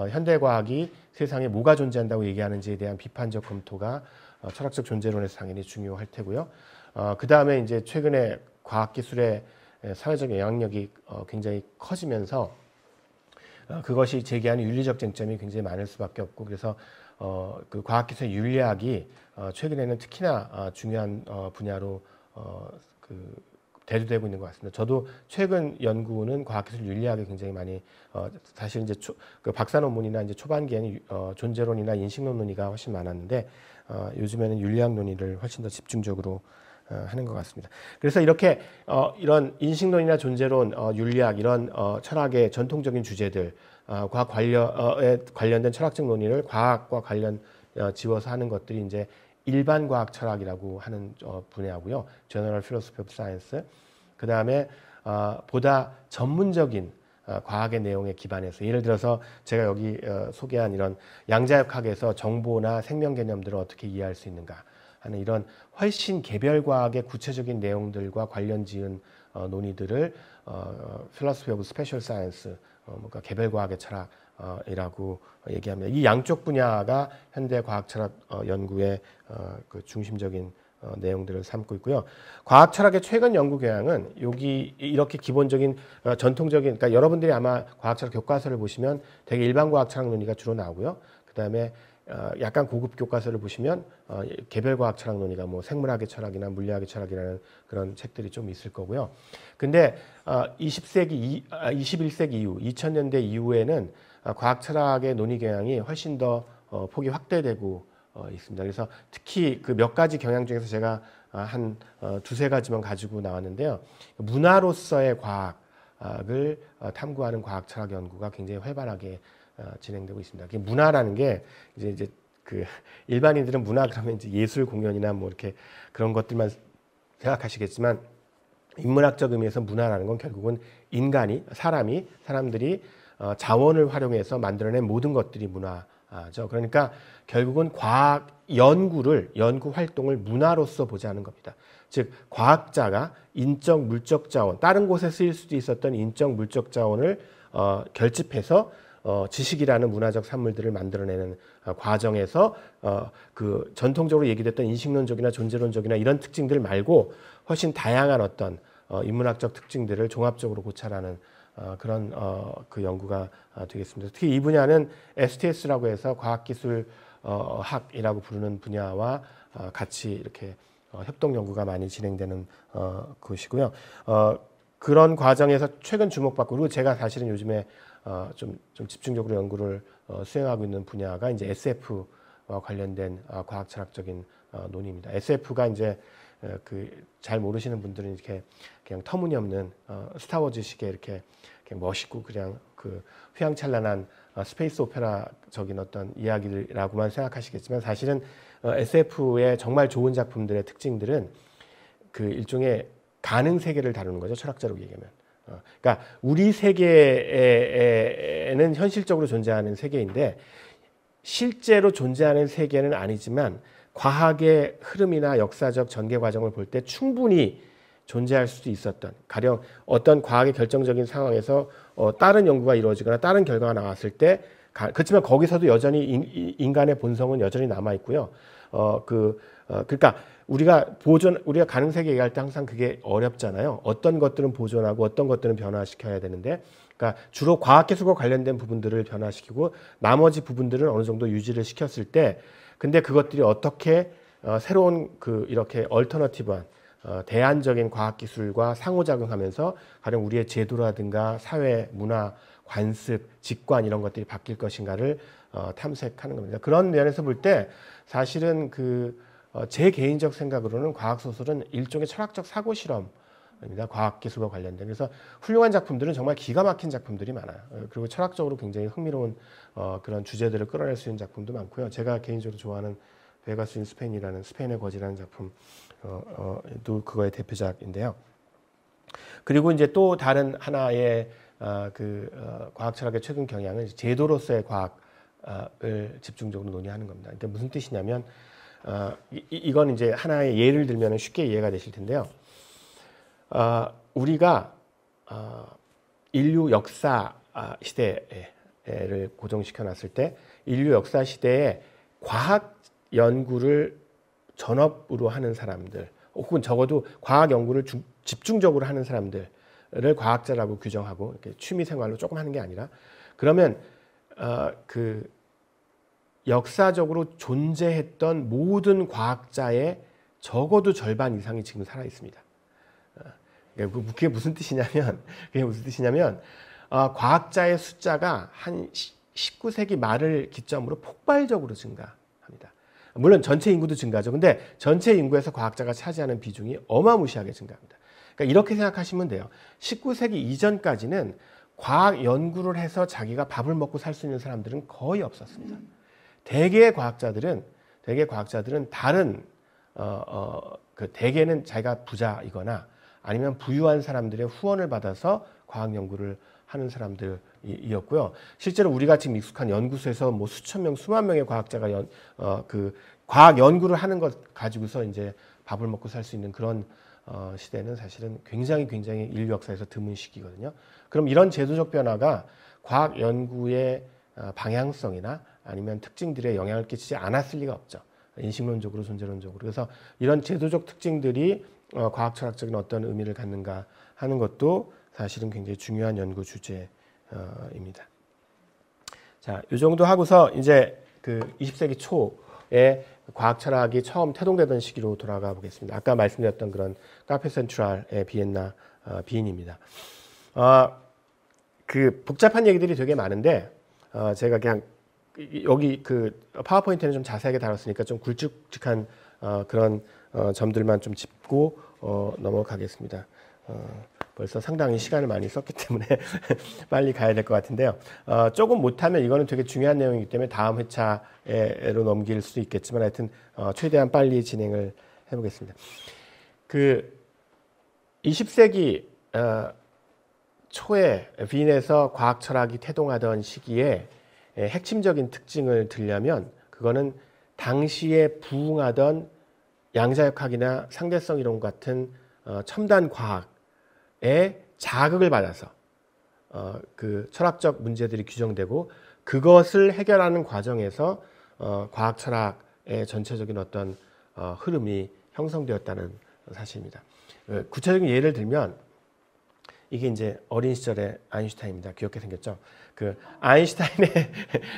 [SPEAKER 3] 현대 과학이 세상에 뭐가 존재한다고 얘기하는지에 대한 비판적 검토가 철학적 존재론에서 당연히 중요할 테고요. 그 다음에 이제 최근에 과학기술의 사회적 영향력이 굉장히 커지면서 그것이 제기하는 윤리적 쟁점이 굉장히 많을 수밖에 없고, 그래서 그 과학기술의 윤리학이 최근에는 특히나 중요한 분야로 대두되고 있는 것 같습니다. 저도 최근 연구는 과학기술 윤리학에 굉장히 많이 사실 이제 그 박사 논문이나 이제 초반기에는 존재론이나 인식론 논의가 훨씬 많았는데 요즘에는 윤리학 논의를 훨씬 더 집중적으로 하는 것 같습니다. 그래서 이렇게 이런 인식론이나 존재론, 윤리학 이런 철학의 전통적인 주제들과 관련된 철학적 논의를 과학과 지워서 하는 것들이 이제 일반 과학 철학이라고 하는 분야고요. General Philosophy of Science. 그 다음에 보다 전문적인 과학의 내용에 기반해서 예를 들어서 제가 여기 소개한 이런 양자역학에서 정보나 생명 개념들을 어떻게 이해할 수 있는가 하는 이런 훨씬 개별 과학의 구체적인 내용들과 관련 지은 논의들을 Philosophy of Special Science, 뭔가 개별 과학의 철학이라고 얘기합니다. 이 양쪽 분야가 현대 과학 철학 연구의 그 중심적인 내용들을 삼고 있고요. 과학 철학의 최근 연구 경향은 여기 이렇게 기본적인 전통적인, 그러니까 여러분들이 아마 과학 철학 교과서를 보시면 되게 일반 과학 철학 논의가 주로 나오고요. 그 다음에 약간 고급 교과서를 보시면 개별 과학 철학 논의가 뭐 생물학의 철학이나 물리학의 철학이라는 그런 책들이 좀 있을 거고요. 근데 21세기 이후, 2000년대 이후에는 과학 철학의 논의 경향이 훨씬 더 폭이 확대되고 있습니다. 그래서 특히 그 몇 가지 경향 중에서 제가 한 두세 가지만 가지고 나왔는데요. 문화로서의 과학을 탐구하는 과학 철학 연구가 굉장히 활발하게 진행되고 있습니다. 문화라는 게 이제 그 일반인들은 문화 그러면 이제 예술 공연이나 뭐 이렇게 그런 것들만 생각하시겠지만 인문학적 의미에서 문화라는 건 결국은 사람들이 자원을 활용해서 만들어낸 모든 것들이 문화죠. 그러니까 결국은 과학 연구 활동을 문화로서 보자는 겁니다. 즉 과학자가 인적 물적 자원, 다른 곳에 쓰일 수도 있었던 인적 물적 자원을 결집해서 지식이라는 문화적 산물들을 만들어내는 과정에서 그 전통적으로 얘기됐던 인식론적이나 존재론적이나 이런 특징들 말고 훨씬 다양한 어떤 인문학적 특징들을 종합적으로 고찰하는 그런 그 연구가 되겠습니다. 특히 이 분야는 STS라고 해서 과학기술학이라고 부르는 분야와 같이 이렇게 협동 연구가 많이 진행되는 것이고요. 그런 과정에서 최근 주목받고, 그리고 제가 사실은 요즘에 좀 집중적으로 연구를 수행하고 있는 분야가 이제 SF와 관련된 과학 철학적인 논의입니다. SF가 이제 그 잘 모르시는 분들은 이렇게 그냥 터무니없는 스타워즈식의 이렇게 그냥 멋있고 그냥 그 휘황찬란한 스페이스 오페라적인 어떤 이야기라고만 생각하시겠지만, 사실은 SF의 정말 좋은 작품들의 특징들은 그 일종의 가능 세계를 다루는 거죠. 철학자로 얘기하면. 그러니까 우리 세계에는 현실적으로 존재하는 세계인데 실제로 존재하는 세계는 아니지만 과학의 흐름이나 역사적 전개 과정을 볼 때 충분히 존재할 수도 있었던, 가령 어떤 과학의 결정적인 상황에서 다른 연구가 이루어지거나 다른 결과가 나왔을 때, 그렇지만 거기서도 여전히 인간의 본성은 여전히 남아 있고요. 그러니까 우리가 가능 세계 얘기할 때 항상 그게 어렵잖아요. 어떤 것들은 보존하고 어떤 것들은 변화시켜야 되는데, 그러니까 주로 과학기술과 관련된 부분들을 변화시키고 나머지 부분들은 어느 정도 유지를 시켰을 때, 근데 그것들이 어떻게 새로운 이렇게 얼터너티브한 대안적인 과학기술과 상호작용하면서 가령 우리의 제도라든가 사회, 문화, 관습, 직관 이런 것들이 바뀔 것인가를 탐색하는 겁니다. 그런 면에서 볼 때 사실은 제 개인적 생각으로는 과학소설은 일종의 철학적 사고 실험입니다. 과학기술과 관련된. 그래서 훌륭한 작품들은 정말 기가 막힌 작품들이 많아요. 그리고 철학적으로 굉장히 흥미로운 그런 주제들을 끌어낼 수 있는 작품도 많고요. 제가 개인적으로 좋아하는 베가스 인 스페인이라는 스페인의 거지라는 작품 또 그거의 대표작인데요. 그리고 이제 또 다른 하나의 과학 철학의 최근 경향은 제도로서의 과학을 집중적으로 논의하는 겁니다. 그러니까 무슨 뜻이냐면 이건 이제 하나의 예를 들면 쉽게 이해가 되실 텐데요. 우리가 인류 역사 시대를 고정시켜 놨을 때 인류 역사 시대에 과학 연구를 전업으로 하는 사람들, 혹은 적어도 과학 연구를 집중적으로 하는 사람들을 과학자라고 규정하고 이렇게 취미 생활로 조금 하는 게 아니라, 그러면 역사적으로 존재했던 모든 과학자의 적어도 절반 이상이 지금 살아 있습니다. 그게 무슨 뜻이냐면 과학자의 숫자가 한 19세기 말을 기점으로 폭발적으로 증가합니다. 물론 전체 인구도 증가하죠. 근데 전체 인구에서 과학자가 차지하는 비중이 어마무시하게 증가합니다. 그러니까 이렇게 생각하시면 돼요. 19세기 이전까지는 과학 연구를 해서 자기가 밥을 먹고 살 수 있는 사람들은 거의 없었습니다. 대개의 과학자들은 다른 대개는 자기가 부자이거나 아니면 부유한 사람들의 후원을 받아서 과학 연구를 하는 사람들이었고요. 실제로 우리가 지금 익숙한 연구소에서 뭐 수천 명, 수만 명의 과학자가 과학 연구를 하는 것 가지고서 이제 밥을 먹고 살 수 있는 그런 시대는 사실은 굉장히 인류 역사에서 드문 시기거든요. 그럼 이런 제도적 변화가 과학 연구의 방향성이나 아니면 특징들에 영향을 끼치지 않았을 리가 없죠. 인식론적으로, 존재론적으로. 그래서 이런 제도적 특징들이 과학 철학적인 어떤 의미를 갖는가 하는 것도 사실은 굉장히 중요한 연구 주제입니다. 자, 이 정도 하고서 이제 그 20세기 초에 과학 철학이 처음 태동되던 시기로 돌아가 보겠습니다. 아까 말씀드렸던 그런 카페 센트랄의 비엔나 비인입니다. 그 복잡한 얘기들이 되게 많은데 제가 그냥 여기 그 파워포인트는 좀 자세하게 다뤘으니까 좀 굵직굵직한 그런 점들만 좀 짚고 넘어가겠습니다. 벌써 상당히 시간을 많이 썼기 때문에 빨리 가야 될 것 같은데요. 조금 못하면 이거는 되게 중요한 내용이기 때문에 다음 회차로 넘길 수도 있겠지만 하여튼 최대한 빨리 진행을 해보겠습니다. 그 20세기 초에 빈에서 과학 철학이 태동하던 시기에 핵심적인 특징을 들려면 그거는 당시에 부흥하던 양자역학이나 상대성 이론 같은 첨단 과학에 자극을 받아서 그 철학적 문제들이 규정되고 그것을 해결하는 과정에서 과학 철학의 전체적인 어떤 흐름이 형성되었다는 사실입니다. 구체적인 예를 들면 이게 이제 어린 시절의 아인슈타인입니다. 귀엽게 생겼죠. 그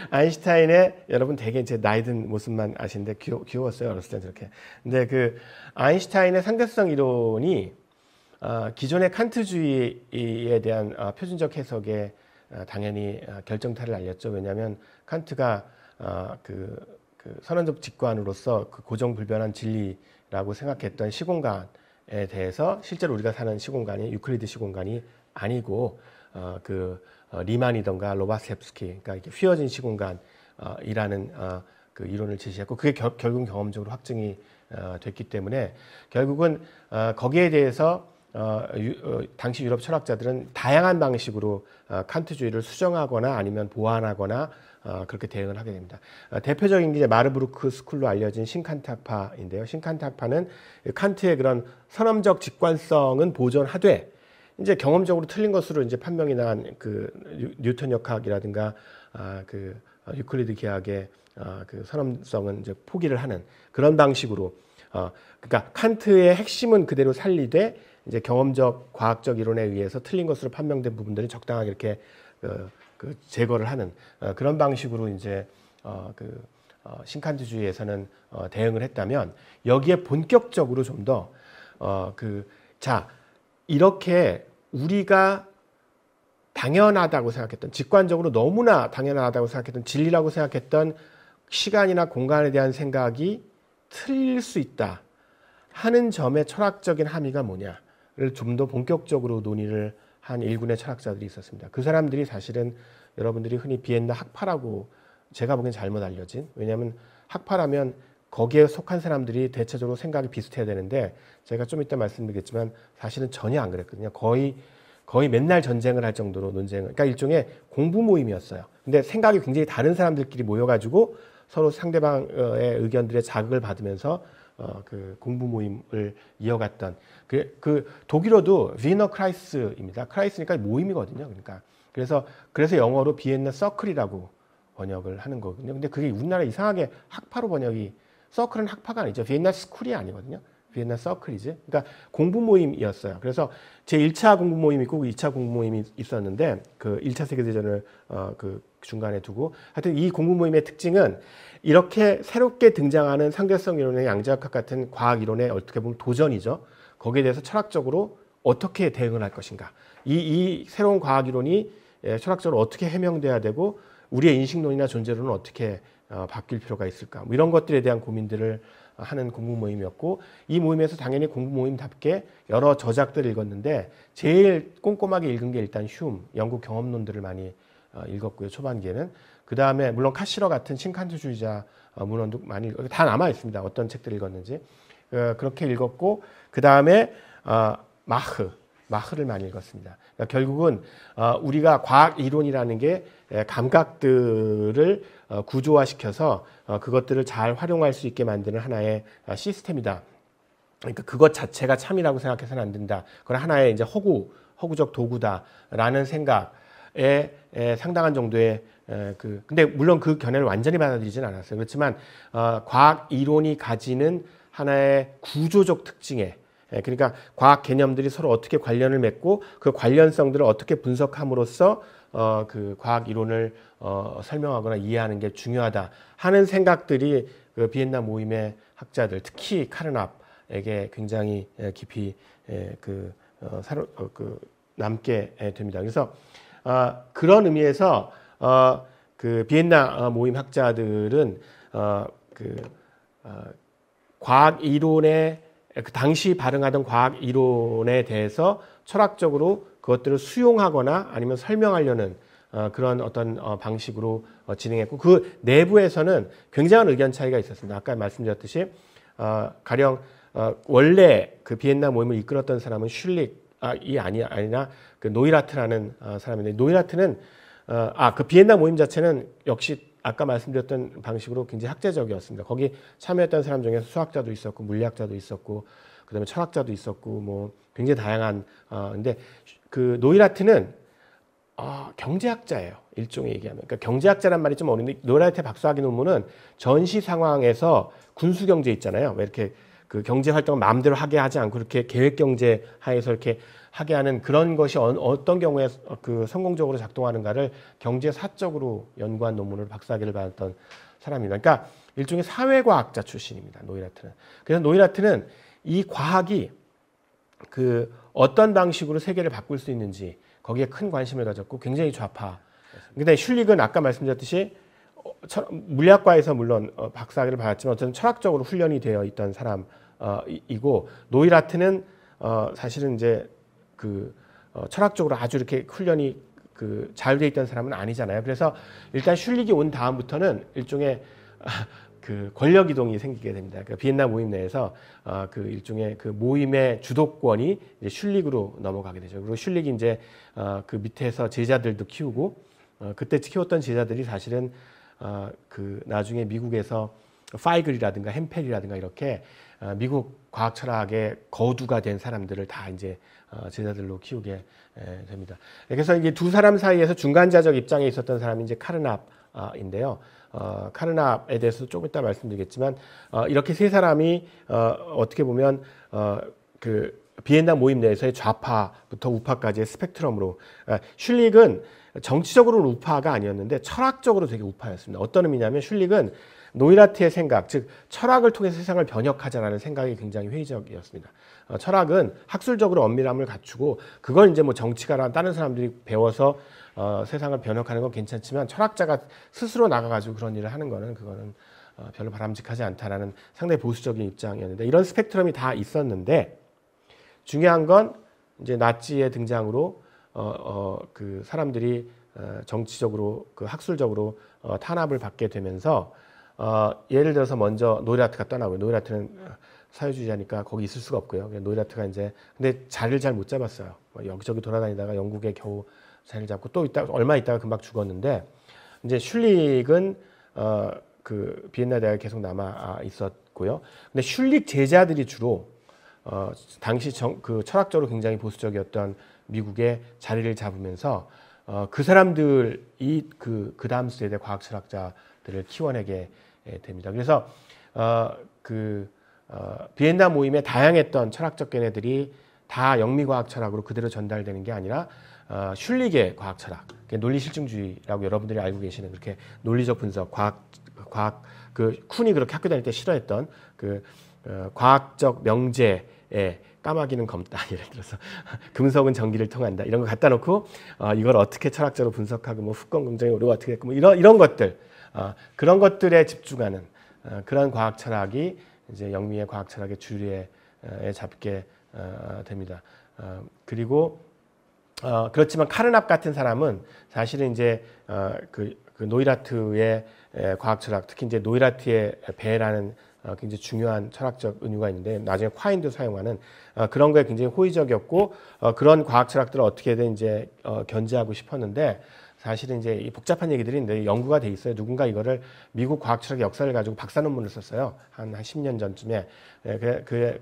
[SPEAKER 3] 아인슈타인의 여러분 되게 이제 나이 든 모습만 아시는데 귀여웠어요. 어렸을 때 저렇게. 근데 그 아인슈타인의 상대성 이론이 기존의 칸트주의에 대한 표준적 해석에 당연히 결정타를 날렸죠. 왜냐하면 칸트가 그 선언적 직관으로서 그 고정불변한 진리라고 생각했던 시공간에 대해서 실제로 우리가 사는 시공간이 유클리드 시공간이 아니고 리만이던가 로바셉스키, 그러니까 휘어진 시공간이라는 그 이론을 제시했고 그게 결국 경험적으로 확증이 됐기 때문에 결국은 거기에 대해서 당시 유럽 철학자들은 다양한 방식으로 칸트주의를 수정하거나 아니면 보완하거나 그렇게 대응을 하게 됩니다. 대표적인 게 이제 마르부르크 스쿨로 알려진 신칸트 학파인데요. 신칸트 학파는 칸트의 그런 선험적 직관성은 보존하되 이제 경험적으로 틀린 것으로 이제 판명이 난 그 뉴턴 역학이라든가 그 유클리드 계약의 그 선험성은 이제 포기를 하는 그런 방식으로 그러니까 칸트의 핵심은 그대로 살리되 이제 경험적 과학적 이론에 의해서 틀린 것으로 판명된 부분들이 적당하게 이렇게 그 제거를 하는 그런 방식으로 이제 신칸트주의에서는 대응을 했다면 여기에 본격적으로 좀 더 이렇게 우리가 당연하다고 생각했던 직관적으로 너무나 당연하다고 생각했던 진리라고 생각했던 시간이나 공간에 대한 생각이 틀릴 수 있다 하는 점의 철학적인 함의가 뭐냐를 좀 더 본격적으로 논의를 한 일군의 철학자들이 있었습니다. 그 사람들이 사실은 여러분들이 흔히 비엔나 학파라고 제가 보기엔 잘못 알려진, 왜냐하면 학파라면 거기에 속한 사람들이 대체적으로 생각이 비슷해야 되는데 제가 좀 이따 말씀드리겠지만 사실은 전혀 안 그랬거든요. 거의 맨날 전쟁을 할 정도로 논쟁을, 그러니까 일종의 공부 모임이었어요. 근데 생각이 굉장히 다른 사람들끼리 모여가지고 서로 상대방의 의견들의 자극을 받으면서 그 공부 모임을 이어갔던 그 독일어도 위너 크라이스입니다. 크라이스니까 모임이거든요. 그래서 영어로 비엔나 서클이라고 번역을 하는 거거든요. 근데 그게 우리나라 이상하게 학파로 번역이, 서클은 학파가 아니죠. 비엔나 스쿨이 아니거든요. 비엔나 서클이지. 그러니까 공부 모임이었어요. 그래서 제 1차 공부 모임이 있고 2차 공부 모임이 있었는데 그 1차 세계대전을 그 중간에 두고 하여튼 이 공부 모임의 특징은 이렇게 새롭게 등장하는 상대성 이론의 양자역학 같은 과학 이론의 어떻게 보면 도전이죠. 거기에 대해서 철학적으로 어떻게 대응을 할 것인가. 이 새로운 과학 이론이 철학적으로 어떻게 해명돼야 되고 우리의 인식론이나 존재론은 어떻게 바뀔 필요가 있을까? 뭐 이런 것들에 대한 고민들을 하는 공부 모임이었고 이 모임에서 당연히 공부 모임답게 여러 저작들을 읽었는데 제일 꼼꼼하게 읽은 게 일단 휴움, 영국 경험론들을 많이 읽었고요. 초반기에는. 그 다음에 물론 카시러 같은 신칸트주의자 문헌도 많이 다 남아 있습니다. 어떤 책들을 읽었는지. 그렇게 읽었고 그 다음에 마흐를 많이 읽었습니다. 그러니까 결국은 우리가 과학 이론이라는 게 감각들을 구조화시켜서 그것들을 잘 활용할 수 있게 만드는 하나의 시스템이다. 그러니까 그것 자체가 참이라고 생각해서는 안 된다. 그건 하나의 이제 허구적 도구다라는 생각에 상당한 정도의 근데 물론 그 견해를 완전히 받아들이진 않았어요. 그렇지만 과학 이론이 가지는 하나의 구조적 특징에 그러니까 과학 개념들이 서로 어떻게 관련을 맺고 그 관련성들을 어떻게 분석함으로써 그 과학 이론을 설명하거나 이해하는 게 중요하다 하는 생각들이 그 비엔나 모임의 학자들 특히 카르납에게 굉장히 깊이 남게 됩니다. 그래서 그런 의미에서 그 비엔나 모임 학자들은 과학 이론의 그 당시 발행하던 과학 이론에 대해서 철학적으로 그것들을 수용하거나 아니면 설명하려는 그런 어떤 방식으로 진행했고 그 내부에서는 굉장한 의견 차이가 있었습니다. 아까 말씀드렸듯이 가령 원래 그 비엔나 모임을 이끌었던 사람은 슐릭이 아니라 그 노이라트라는 사람인데 노이라트는 그 비엔나 모임 자체는 역시 아까 말씀드렸던 방식으로 굉장히 학제적이었습니다. 거기 참여했던 사람 중에 수학자도 있었고 물리학자도 있었고 그다음에 철학자도 있었고 뭐 굉장히 다양한 근데 그 노이라트는 경제학자예요. 일종의 얘기하면. 그러니까 경제학자란 말이 좀 어려운데 노이라트의 박사학위 논문은 전시 상황에서 군수 경제 있잖아요. 왜 이렇게 그 경제 활동을 마음대로 하게 하지 않고 이렇게 계획 경제 하에서 이렇게 하게 하는 그런 것이 어떤 경우에 그 성공적으로 작동하는가를 경제사적으로 연구한 논문을 박사학위를 받았던 사람입니다. 그러니까 일종의 사회과학자 출신입니다. 노이라트는. 그래서 노이라트는 이 과학이 그 어떤 방식으로 세계를 바꿀 수 있는지 거기에 큰 관심을 가졌고 굉장히 좌파. 근데 슐릭은 아까 말씀드렸듯이 물리학과에서 물론 박사학위를 받았지만 어쨌든 철학적으로 훈련이 되어 있던 사람이고 노이라트는 사실은 이제 그 철학적으로 아주 이렇게 훈련이 그 잘 돼 있던 사람은 아니잖아요. 그래서 일단 슐릭이 온 다음부터는 일종의 그 권력 이동이 생기게 됩니다. 그러니까 비엔나 모임 내에서 그 일종의 그 모임의 주도권이 이제 슐릭으로 넘어가게 되죠. 그리고 슐릭이 이제 그 밑에서 제자들도 키우고 그때 키웠던 제자들이 사실은 그 나중에 미국에서 파이글이라든가 햄펠이라든가 이렇게 미국 과학 철학의 거두가 된 사람들을 다 이제 제자들로 키우게 됩니다. 그래서 이게 두 사람 사이에서 중간자적 입장에 있었던 사람이 이제 카르납인데요. 카르납에 대해서 조금 이따 말씀드리겠지만 이렇게 세 사람이 어떻게 보면 그 비엔나 모임 내에서의 좌파부터 우파까지의 스펙트럼으로 슐릭은 정치적으로는 우파가 아니었는데 철학적으로 되게 우파였습니다. 어떤 의미냐면 슐릭은 노이라트의 생각, 즉 철학을 통해서 세상을 변혁하자라는 생각이 굉장히 회의적이었습니다. 철학은 학술적으로 엄밀함을 갖추고 그걸 이제 뭐 정치가나 다른 사람들이 배워서 세상을 변혁하는 건 괜찮지만 철학자가 스스로 나가가지고 그런 일을 하는 거는 그거는 별로 바람직하지 않다라는 상당히 보수적인 입장이었는데 이런 스펙트럼이 다 있었는데 중요한 건 이제 나치의 등장으로 그 사람들이 정치적으로 그 학술적으로 탄압을 받게 되면서 예를 들어서 먼저 노이라트가 떠나고요. 노이라트는 사회주의자니까 거기 있을 수가 없고요. 노이라트가 이제 근데 자리를 잘 못 잡았어요. 여기저기 돌아다니다가 영국에 겨우 자리를 잡고 또 얼마 있다가 금방 죽었는데 이제 슐릭은 그 비엔나 대학에 계속 남아 있었고요. 근데 슐릭 제자들이 주로 당시 그 철학적으로 굉장히 보수적이었던 미국에 자리를 잡으면서 그 사람들이 그 다음 세대 과학 철학자들을 키워내게 됩니다. 그래서 비엔나 모임에 다양했던 철학적 견해들이 다 영미과학 철학으로 그대로 전달되는 게 아니라 슐릭의 과학 철학, 논리 실증주의라고 여러분들이 알고 계시는 그렇게 논리적 분석, 과학 그 쿤이 그렇게 학교 다닐 때 싫어했던 그 과학적 명제에 까마귀는 검다 예를 들어서 금속은 전기를 통한다 이런 거 갖다 놓고 이걸 어떻게 철학적으로 분석하고 뭐 후권 긍정의 오류가 어떻게 됐고 뭐 이런 것들 그런 것들에 집중하는 그런 과학 철학이 이제 영미의 과학 철학의 주류에 잡게 됩니다. 그리고 그렇지만 카르납 같은 사람은 사실은 이제 그 노이라트의 과학 철학, 특히 이제 노이라트의 배라는 굉장히 중요한 철학적 은유가 있는데 나중에 콰인도 사용하는 그런 거에 굉장히 호의적이었고 그런 과학 철학들을 어떻게든 이제 견제하고 싶었는데 사실은 이제 이 복잡한 얘기들이 이제 연구가 돼 있어요. 누군가 이거를 미국 과학 철학의 역사를 가지고 박사 논문을 썼어요. 한 10년 전쯤에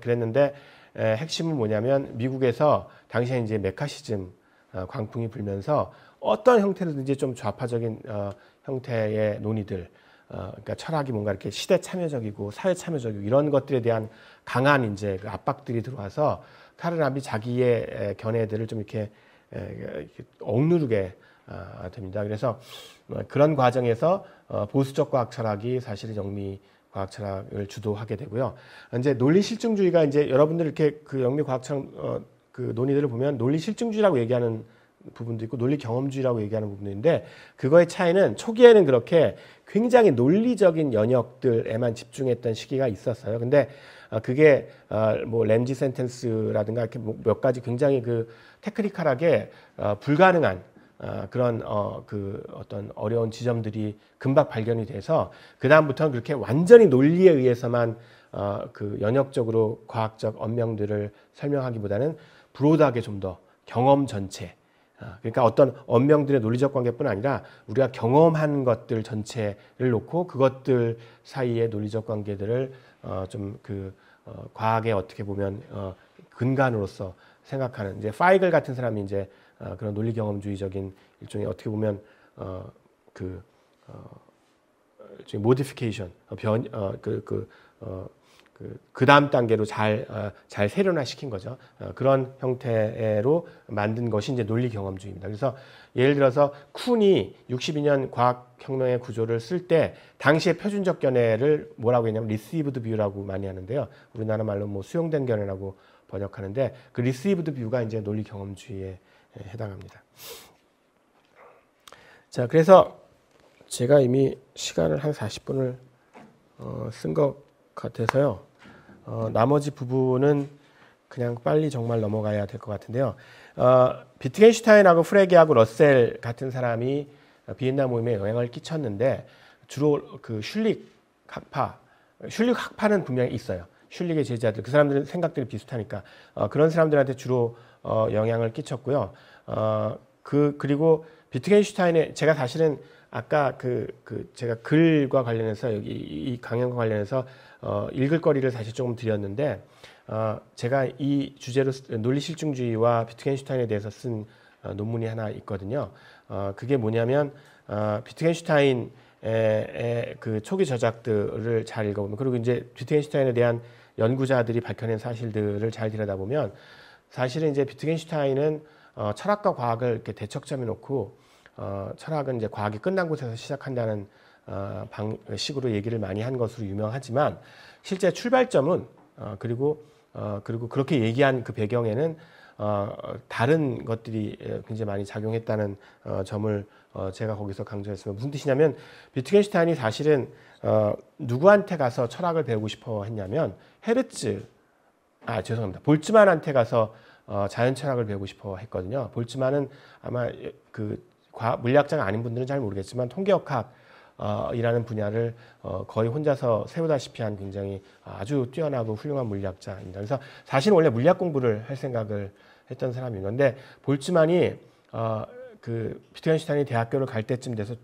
[SPEAKER 3] 그랬는데 핵심은 뭐냐면 미국에서 당시에 이제 메카시즘 광풍이 불면서 어떤 형태로든지 좀 좌파적인 형태의 논의들, 그러니까 철학이 뭔가 이렇게 시대 참여적이고 사회 참여적이고 이런 것들에 대한 강한 이제 그 압박들이 들어와서 카르납이 자기의 견해들을 좀 이렇게 억누르게 됩니다. 그래서 그런 과정에서 보수적 과학 철학이 사실은 영미 과학 철학을 주도하게 되고요. 이제 논리 실증주의가 이제 여러분들 이렇게 그 영미 과학 철학 그 논의들을 보면 논리 실증주의라고 얘기하는 부분도 있고 논리 경험주의라고 얘기하는 부분도 있는데 그거의 차이는 초기에는 그렇게 굉장히 논리적인 영역들에만 집중했던 시기가 있었어요. 근데 그게 뭐 램지 센텐스라든가 이렇게 몇 가지 굉장히 그 테크니컬하게 불가능한 그런 그 어떤 어려운 지점들이 금방 발견이 돼서 그 다음부터는 그렇게 완전히 논리에 의해서만 그 연역적으로 과학적 언명들을 설명하기보다는 브로드하게 좀 더 경험 전체 그러니까 어떤 언명들의 논리적 관계뿐 아니라 우리가 경험한 것들 전체를 놓고 그것들 사이의 논리적 관계들을 좀 그 과학에 어떻게 보면 근간으로서 생각하는 이제 파이글 같은 사람이 이제 그런 논리 경험주의적인 일종의 어떻게 보면 일종의 모디피케이션 그 다음 단계로 잘 세련화시킨 거죠. 그런 형태로 만든 것이 이제 논리 경험주의입니다. 그래서 예를 들어서 쿤이 62년 과학혁명의 구조를 쓸 때 당시의 표준적 견해를 뭐라고 했냐면 received view라고 많이 하는데요. 우리나라 말로 뭐 수용된 견해라고 번역하는데 그 received view가 이제 논리 경험주의에 해당합니다. 자, 그래서 제가 이미 시간을 한 40분을 쓴 것 같아서요. 나머지 부분은 그냥 빨리 정말 넘어가야 될 것 같은데요. 비트겐슈타인하고 프레게하고 러셀 같은 사람이 비엔나 모임에 영향을 끼쳤는데 주로 그 슐릭 학파는 분명히 있어요. 슐릭의 제자들, 그 사람들은 생각들이 비슷하니까 그런 사람들한테 주로 영향을 끼쳤고요. 그리고 비트겐슈타인의 제가 사실은 아까 제가 글과 관련해서 여기 이 강연과 관련해서 읽을 거리를 사실 조금 드렸는데 제가 이 주제로 논리 실증주의와 비트겐슈타인에 대해서 쓴 논문이 하나 있거든요. 그게 뭐냐면 비트겐슈타인의 그 초기 저작들을 잘 읽어보면 그리고 이제 비트겐슈타인에 대한 연구자들이 밝혀낸 사실들을 잘 들여다보면 사실은 이제 비트겐슈타인은 철학과 과학을 이렇게 대척점에 놓고 철학은 이제 과학이 끝난 곳에서 시작한다는 방식으로 얘기를 많이 한 것으로 유명하지만 실제 출발점은 그리고 그렇게 얘기한 그 배경에는 다른 것들이 굉장히 많이 작용했다는 점을 제가 거기서 강조했습니다. 무슨 뜻이냐면 비트겐슈타인이 사실은 누구한테 가서 철학을 배우고 싶어 했냐면 볼츠만한테 가서 자연 철학을 배우고 싶어 했거든요. 볼츠만은 아마 물리학자가 아닌 분들은 잘 모르겠지만 통계역학이라는 분야를 거의 혼자서 세우다시피 한 굉장히 아주 뛰어나고 훌륭한 물리학자입니다. 그래서 사실은 원래 물리학 공부를 할 생각을 했던 사람인 건데 볼츠만이 비트겐슈타인이 대학교를 갈 때쯤 돼서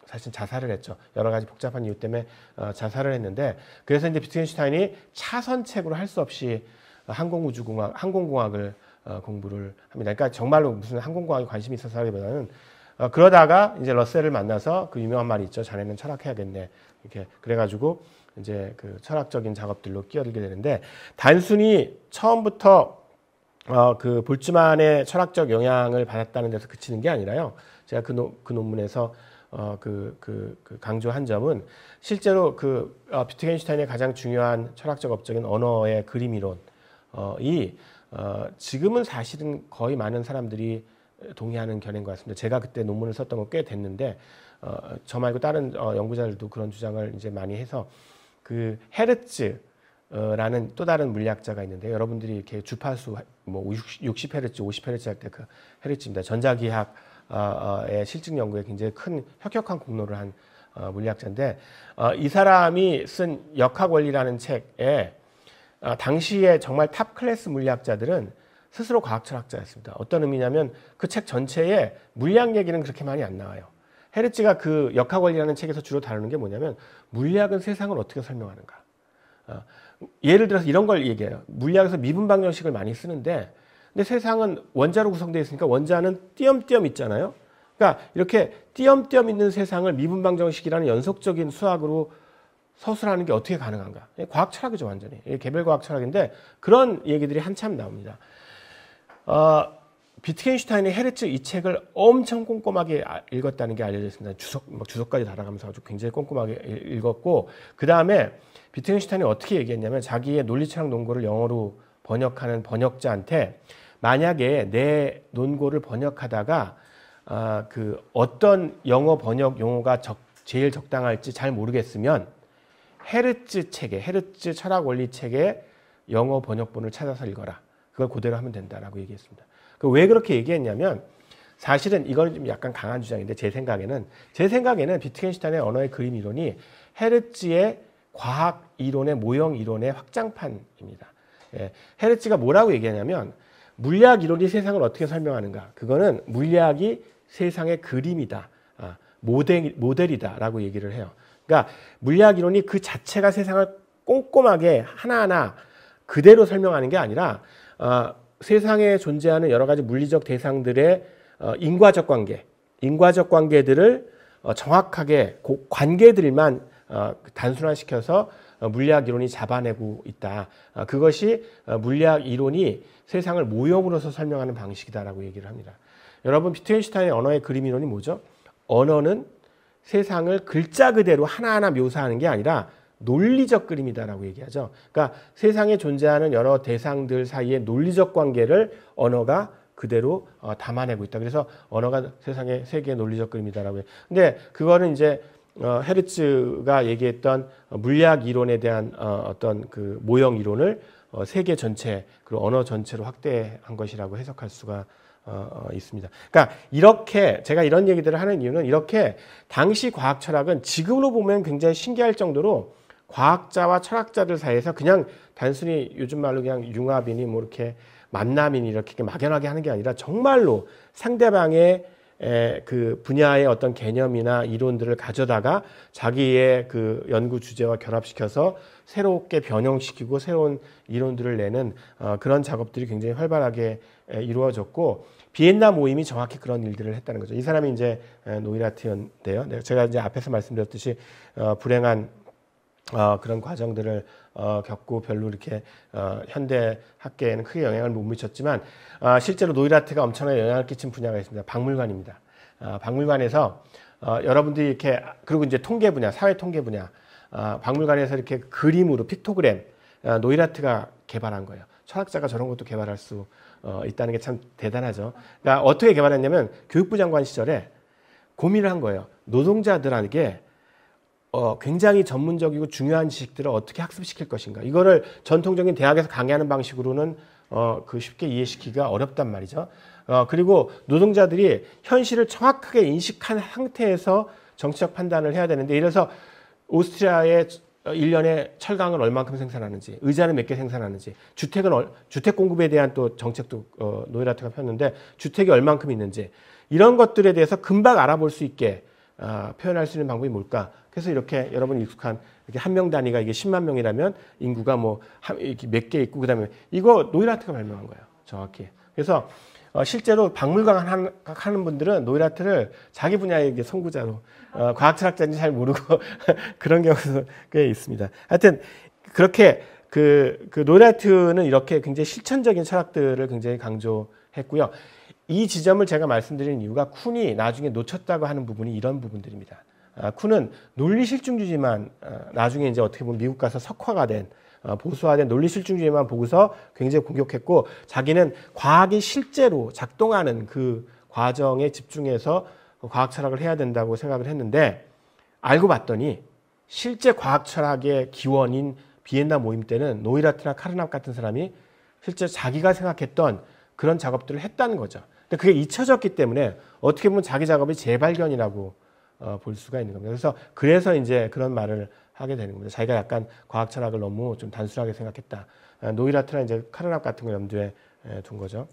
[SPEAKER 3] 사실 자살을 했죠. 여러 가지 복잡한 이유 때문에 자살을 했는데 그래서 이제 비트겐슈타인이 차선책으로 할 수 없이 항공공학을 공부를 합니다. 그러니까 정말로 무슨 항공공학에 관심이 있어서라기보다는 그러다가 이제 러셀을 만나서 그 유명한 말이 있죠. 자네는 철학해야겠네. 이렇게 그래가지고 이제 그 철학적인 작업들로 끼어들게 되는데 단순히 처음부터 그 볼츠만의 철학적 영향을 받았다는 데서 그치는 게 아니라요. 제가 그 논문에서 강조한 점은 실제로 비트겐슈타인의 가장 중요한 철학적 업적인 언어의 그림 이론 지금은 사실은 거의 많은 사람들이 동의하는 견해인 것 같습니다. 제가 그때 논문을 썼던 거 꽤 됐는데 저 말고 다른 연구자들도 그런 주장을 이제 많이 해서 그 헤르츠라는 또 다른 물리학자가 있는데 여러분들이 이렇게 주파수 뭐 60Hz, 50Hz 할 때 그 헤르츠입니다. 전자기학의 실증 연구에 굉장히 큰 혁혁한 공로를 한 물리학자인데 이 사람이 쓴 역학 원리라는 책에 당시에 정말 탑 클래스 물리학자들은 스스로 과학철학자였습니다. 어떤 의미냐면 그 책 전체에 물리학 얘기는 그렇게 많이 안 나와요. 헤르츠가 그 역학 원리라는 책에서 주로 다루는 게 뭐냐면 물리학은 세상을 어떻게 설명하는가. 예를 들어서 이런 걸 얘기해요. 물리학에서 미분 방정식을 많이 쓰는데 근데 세상은 원자로 구성되어 있으니까 원자는 띄엄띄엄 있잖아요. 그러니까 이렇게 띄엄띄엄 있는 세상을 미분 방정식이라는 연속적인 수학으로 서술하는 게 어떻게 가능한가? 과학 철학이죠, 완전히. 개별 과학 철학인데 그런 얘기들이 한참 나옵니다. 비트겐슈타인의 헤르츠 이 책을 엄청 꼼꼼하게 읽었다는 게 알려져 있습니다. 주석까지 달아가면서 아주 굉장히 꼼꼼하게 읽었고 그 다음에 비트겐슈타인이 어떻게 얘기했냐면 자기의 논리철학 논고를 영어로 번역하는 번역자한테 만약에 내 논고를 번역하다가 어떤 영어 번역 용어가 제일 적당할지 잘 모르겠으면 헤르츠 철학 원리 책의 영어 번역본을 찾아서 읽어라. 그걸 그대로 하면 된다라고 얘기했습니다. 왜 그렇게 얘기했냐면 사실은 이거는 좀 약간 강한 주장인데 제 생각에는 비트겐슈타인의 언어의 그림 이론이 헤르츠의 과학 이론의 모형 이론의 확장판입니다. 헤르츠가 뭐라고 얘기하냐면 물리학 이론이 세상을 어떻게 설명하는가? 그거는 물리학이 세상의 그림이다, 모델이다라고 얘기를 해요. 그러니까 물리학 이론이 그 자체가 세상을 꼼꼼하게 하나하나 그대로 설명하는 게 아니라 세상에 존재하는 여러 가지 물리적 대상들의 인과적 관계들을 정확하게 그 관계들만 단순화시켜서 물리학 이론이 잡아내고 있다. 그것이 물리학 이론이 세상을 모형으로서 설명하는 방식이다라고 얘기를 합니다. 여러분, 비트겐슈타인의 언어의 그림 이론이 뭐죠? 언어는 세상을 글자 그대로 하나하나 묘사하는 게 아니라 논리적 그림이다라고 얘기하죠. 그러니까 세상에 존재하는 여러 대상들 사이의 논리적 관계를 언어가 그대로 담아내고 있다. 그래서 언어가 세상의 세계의 논리적 그림이다라고 해요. 근데 그거는 이제 헤르츠가 얘기했던 물리학 이론에 대한 어떤 그 모형 이론을 세계 전체 그리고 언어 전체로 확대한 것이라고 해석할 수가 있습니다. 그러니까 이렇게 제가 이런 얘기들을 하는 이유는 이렇게 당시 과학 철학은 지금으로 보면 굉장히 신기할 정도로 과학자와 철학자들 사이에서 그냥 단순히 요즘 말로 그냥 융합이니 뭐 이렇게 만남이니 이렇게 막연하게 하는 게 아니라 정말로 상대방의 그 분야의 어떤 개념이나 이론들을 가져다가 자기의 그 연구 주제와 결합시켜서 새롭게 변형시키고 새로운 이론들을 내는 그런 작업들이 굉장히 활발하게 이루어졌고 비엔나 모임이 정확히 그런 일들을 했다는 거죠. 이 사람이 이제 노이라트였는데요. 제가 이제 앞에서 말씀드렸듯이 불행한 그런 과정들을 겪고 별로 이렇게 현대 학계에는 크게 영향을 못 미쳤지만 실제로 노이라트가 엄청나게 영향을 끼친 분야가 있습니다. 박물관입니다. 박물관에서 여러분들이 이렇게 그리고 이제 통계 분야, 사회 통계 분야, 박물관에서 이렇게 그림으로 픽토그램 노이라트가 개발한 거예요. 철학자가 저런 것도 개발할 수 있다는 게 참 대단하죠. 그러니까 어떻게 개발했냐면 교육부 장관 시절에 고민을 한 거예요. 노동자들에게 굉장히 전문적이고 중요한 지식들을 어떻게 학습시킬 것인가. 이거를 전통적인 대학에서 강의하는 방식으로는 쉽게 이해시키기가 어렵단 말이죠. 그리고 노동자들이 현실을 정확하게 인식한 상태에서 정치적 판단을 해야 되는데, 예를 들어서 오스트리아의 1년에 철강을 얼만큼 생산하는지, 의자는 몇 개 생산하는지, 주택 공급에 대한 또 정책도 노이라트가 폈는데 주택이 얼만큼 있는지, 이런 것들에 대해서 금방 알아볼 수 있게 표현할 수 있는 방법이 뭘까? 그래서 이렇게 여러분이 익숙한 이렇게 한 명 단위가 이게 10만 명이라면 인구가 뭐 몇 개 있고 그다음에 이거 노이라트가 발명한 거예요, 정확히. 그래서 실제로 박물관 하는 분들은 노이라트를 자기 분야의 선구자로 과학철학자인지 잘 모르고 그런 경우도 꽤 있습니다. 하여튼 그렇게 그 노이라트는 이렇게 굉장히 실천적인 철학들을 굉장히 강조했고요. 이 지점을 제가 말씀드리는 이유가 쿤이 나중에 놓쳤다고 하는 부분이 이런 부분들입니다. 쿤은 논리 실증주의만 나중에 이제 어떻게 보면 미국 가서 석화가 된 보수화된 논리 실증주의만 보고서 굉장히 공격했고, 자기는 과학이 실제로 작동하는 그 과정에 집중해서 과학 철학을 해야 된다고 생각을 했는데, 알고 봤더니 실제 과학 철학의 기원인 비엔나 모임 때는 노이라트나 카르납 같은 사람이 실제 자기가 생각했던 그런 작업들을 했다는 거죠. 근데 그게 잊혀졌기 때문에 어떻게 보면 자기 작업이 재발견이라고 볼 수가 있는 겁니다. 그래서 이제 그런 말을 하게 되는 겁니다. 자기가 약간 과학 철학을 너무 좀 단순하게 생각했다. 노이라트나 이제 카르납 같은 걸 염두에 둔 거죠.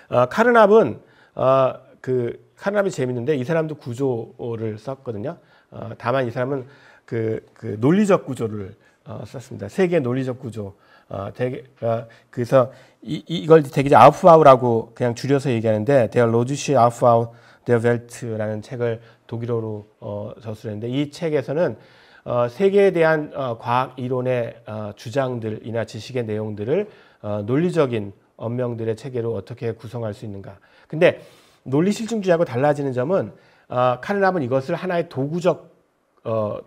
[SPEAKER 3] 카르납은 카르납이 재밌는데 이 사람도 구조를 썼거든요. 다만 이 사람은 그 논리적 구조를 썼습니다. 세계 논리적 구조. 그래서 이걸 되게 이제 아우프바우라고 그냥 줄여서 얘기하는데, Der logische Aufbau der Welt라는 책을 독일어로 저술했는데, 이 책에서는 세계에 대한 과학 이론의 주장들이나 지식의 내용들을 논리적인 언명들의 체계로 어떻게 구성할 수 있는가. 근데 논리 실증주의하고 달라지는 점은 카르납은 이것을 하나의 도구적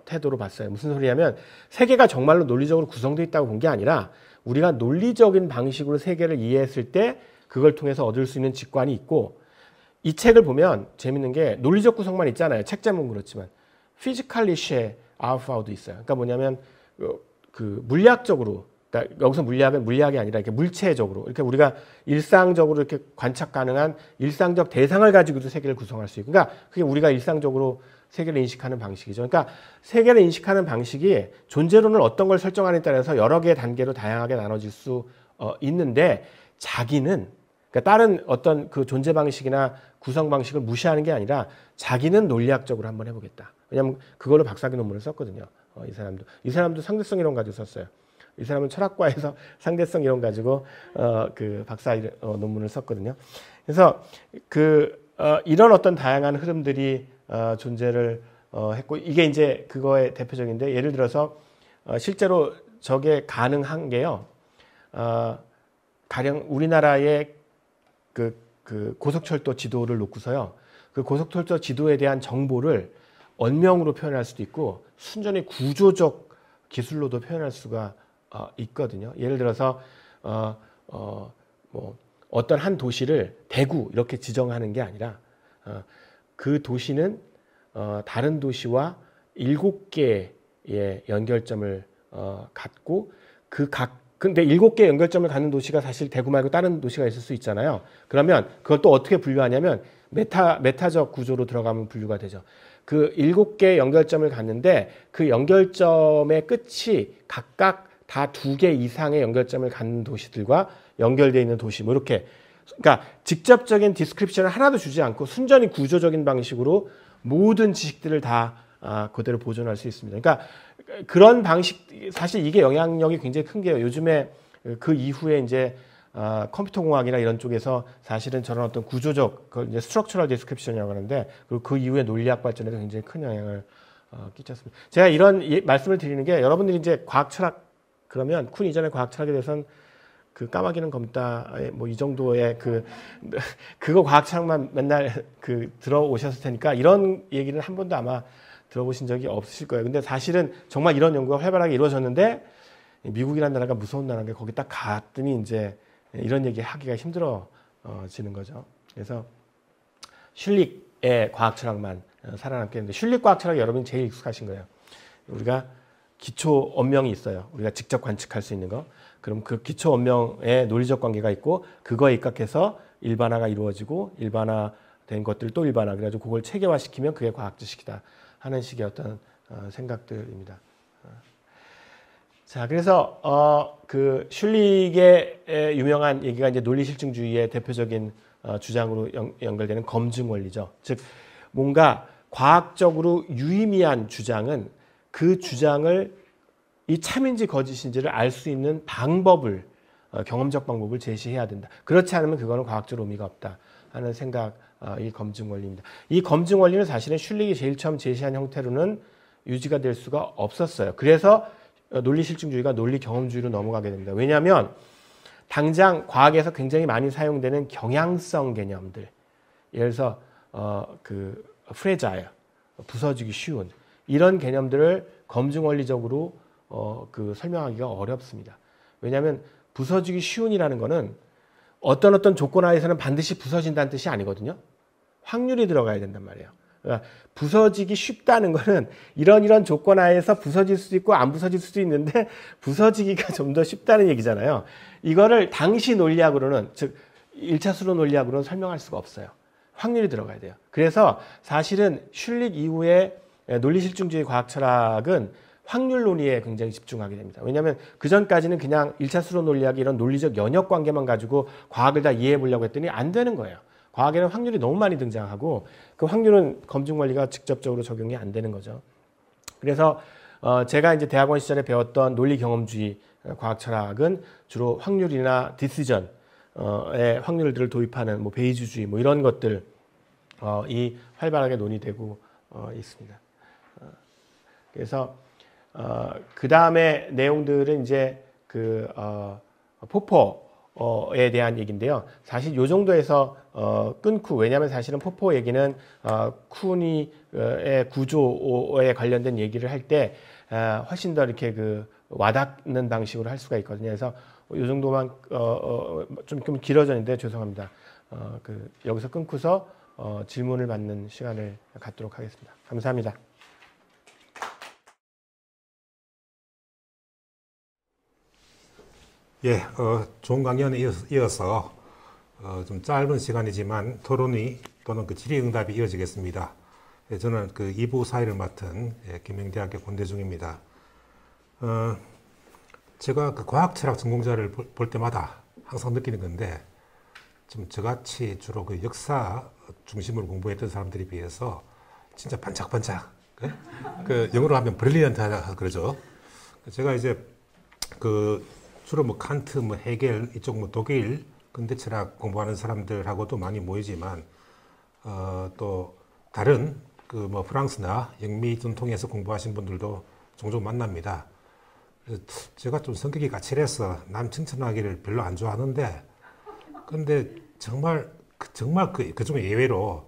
[SPEAKER 3] 태도로 봤어요. 무슨 소리냐면 세계가 정말로 논리적으로 구성되어 있다고 본 게 아니라 우리가 논리적인 방식으로 세계를 이해했을 때 그걸 통해서 얻을 수 있는 직관이 있고, 이 책을 보면 재밌는 게 논리적 구성만 있잖아요. 책 제목은 그렇지만 피지컬리시의 아우파우도 있어요. 그러니까 뭐냐면 물리학적으로, 그러니까 여기서 물리학은 물리학이 아니라 이렇게 물체적으로, 이렇게 우리가 일상적으로 이렇게 관찰 가능한 일상적 대상을 가지고도 세계를 구성할 수 있고, 그러니까 그게 우리가 일상적으로 세계를 인식하는 방식이죠. 그러니까 세계를 인식하는 방식이 존재론을 어떤 걸 설정하느냐에 따라서 여러 개의 단계로 다양하게 나눠질 수 있는데, 자기는 그러니까 다른 어떤 그 존재 방식이나 구성 방식을 무시하는 게 아니라 자기는 논리학적으로 한번 해보겠다. 왜냐하면 그걸로 박사학위 논문을 썼거든요. 이 사람도 상대성 이론 가지고 썼어요. 이 사람은 철학과에서 상대성 이론 가지고 그 박사 논문을 썼거든요. 그래서 이런 어떤 다양한 흐름들이 존재를 했고, 이게 이제 그거의 대표적인데, 예를 들어서 실제로 저게 가능한 게요. 가령 우리나라의 그 고속철도 지도를 놓고서요, 그 고속철도 지도에 대한 정보를 언명으로 표현할 수도 있고 순전히 구조적 기술로도 표현할 수가 있거든요. 예를 들어서 뭐 어떤 한 도시를 대구 이렇게 지정하는 게 아니라 그 도시는 다른 도시와 7개의 연결점을 갖고 근데 7개의 연결점을 갖는 도시가 사실 대구 말고 다른 도시가 있을 수 있잖아요. 그러면 그걸 또 어떻게 분류하냐면 메타적 구조로 들어가면 분류가 되죠. 그 7개의 연결점을 갖는데 그 연결점의 끝이 각각 다 2개 이상의 연결점을 갖는 도시들과 연결되어 있는 도시, 뭐 이렇게, 그러니까 직접적인 디스크립션을 하나도 주지 않고 순전히 구조적인 방식으로 모든 지식들을 다 그대로 보존할 수 있습니다. 그러니까 그런 방식, 사실 이게 영향력이 굉장히 큰 게요. 요즘에 그 이후에 이제 컴퓨터 공학이나 이런 쪽에서 사실은 저런 어떤 구조적, 그걸 이제 스트럭처럴 디스크립션이라고 하는데, 그리고 그 이후에 논리학 발전에도 굉장히 큰 영향을 끼쳤습니다. 제가 이런 말씀을 드리는 게, 여러분들이 이제 과학 철학 그러면 쿤 이전의 과학 철학에 대해서는 그 까마귀는 검다 뭐 이 정도의 그거 과학 철학만 맨날 들어오셨을 테니까 이런 얘기는 한 번도 아마 들어보신 적이 없으실 거예요. 근데 사실은 정말 이런 연구가 활발하게 이루어졌는데, 미국이라는 나라가 무서운 나라인데 거기 딱 갔더니 이제 이런 얘기 하기가 힘들어지는 거죠. 그래서 슐릭의 과학 철학만 살아남게 했는데, 슐릭 과학 철학이 여러분이 제일 익숙하신 거예요. 우리가 기초 언명이 있어요. 우리가 직접 관측할 수 있는 거. 그럼 그 기초 언명에 논리적 관계가 있고, 그거에 입각해서 일반화가 이루어지고, 일반화된 것들 또 일반화, 그래가지고 그걸 체계화시키면 그게 과학 지식이다 하는 식의 어떤 생각들입니다. 자, 그래서 그 슐릭의 유명한 얘기가 이제 논리 실증주의의 대표적인 주장으로 연결되는 검증 원리죠. 즉 뭔가 과학적으로 유의미한 주장은 그 주장을 이 참인지 거짓인지를 알 수 있는 방법을, 경험적 방법을 제시해야 된다. 그렇지 않으면 그거는 과학적 의미가 없다 하는 생각이 검증 원리입니다. 이 검증 원리는 사실은 슐릭이 제일 처음 제시한 형태로는 유지가 될 수가 없었어요. 그래서 논리 실증주의가 논리 경험주의로 넘어가게 됩니다. 왜냐하면 당장 과학에서 굉장히 많이 사용되는 경향성 개념들, 예를 들어서 그 프레자일, 부서지기 쉬운 이런 개념들을 검증 원리적으로 그 설명하기가 어렵습니다. 왜냐하면 부서지기 쉬운이라는 거는 어떤 조건 하에서는 반드시 부서진다는 뜻이 아니거든요. 확률이 들어가야 된단 말이에요. 그러니까 부서지기 쉽다는 거는 이런 조건 하에서 부서질 수도 있고 안 부서질 수도 있는데 부서지기가 좀 더 쉽다는 얘기잖아요. 이거를 당시 논리학으로는, 즉 1차 수로 논리학으로는 설명할 수가 없어요. 확률이 들어가야 돼요. 그래서 사실은 슐릭 이후에 논리실증주의 과학 철학은 확률 논리에 굉장히 집중하게 됩니다. 왜냐하면 그 전까지는 그냥 1차 수로 논리학이 이런 논리적 연역 관계만 가지고 과학을 다 이해해 보려고 했더니 안 되는 거예요. 과학에는 확률이 너무 많이 등장하고 그 확률은 검증 원리가 직접적으로 적용이 안 되는 거죠. 그래서 제가 이제 대학원 시절에 배웠던 논리 경험주의 과학 철학은 주로 확률이나 디시전의 확률들을 도입하는 뭐 베이주주의 뭐 이런 것들 이 활발하게 논의되고 있습니다. 그래서 그 다음에 내용들은 이제 그 포포에 대한 얘기인데요. 사실 요 정도에서 끊고, 왜냐하면 사실은 포포 얘기는 쿠니의 구조에 관련된 얘기를 할 때 훨씬 더 이렇게 그 와닿는 방식으로 할 수가 있거든요. 그래서 요 정도만 좀 길어졌는데 죄송합니다. 여기서 끊고서 질문을 받는 시간을 갖도록 하겠습니다. 감사합니다.
[SPEAKER 4] 예, 좋은 강연에 이어서 좀 짧은 시간이지만 토론이 또는 그 질의응답이 이어지겠습니다. 예, 저는 그 2부 사회를 맡은 김영대학교 권대중입니다. 제가 그 과학철학 전공자를 볼 때마다 항상 느끼는 건데, 좀 저같이 주로 그 역사 중심으로 공부했던 사람들에 비해서 진짜 반짝반짝, 그 영어로 하면 브릴리언트하다 그러죠. 제가 이제 그 주로 뭐 칸트, 뭐 헤겔 이쪽 뭐 독일 근대 철학 공부하는 사람들하고도 많이 모이지만 또 다른 그 뭐 프랑스나 영미 전통에서 공부하신 분들도 종종 만납니다. 그래서 제가 좀 성격이 까칠해서 남 칭찬하기를 별로 안 좋아하는데, 근데 정말 그중에 예외로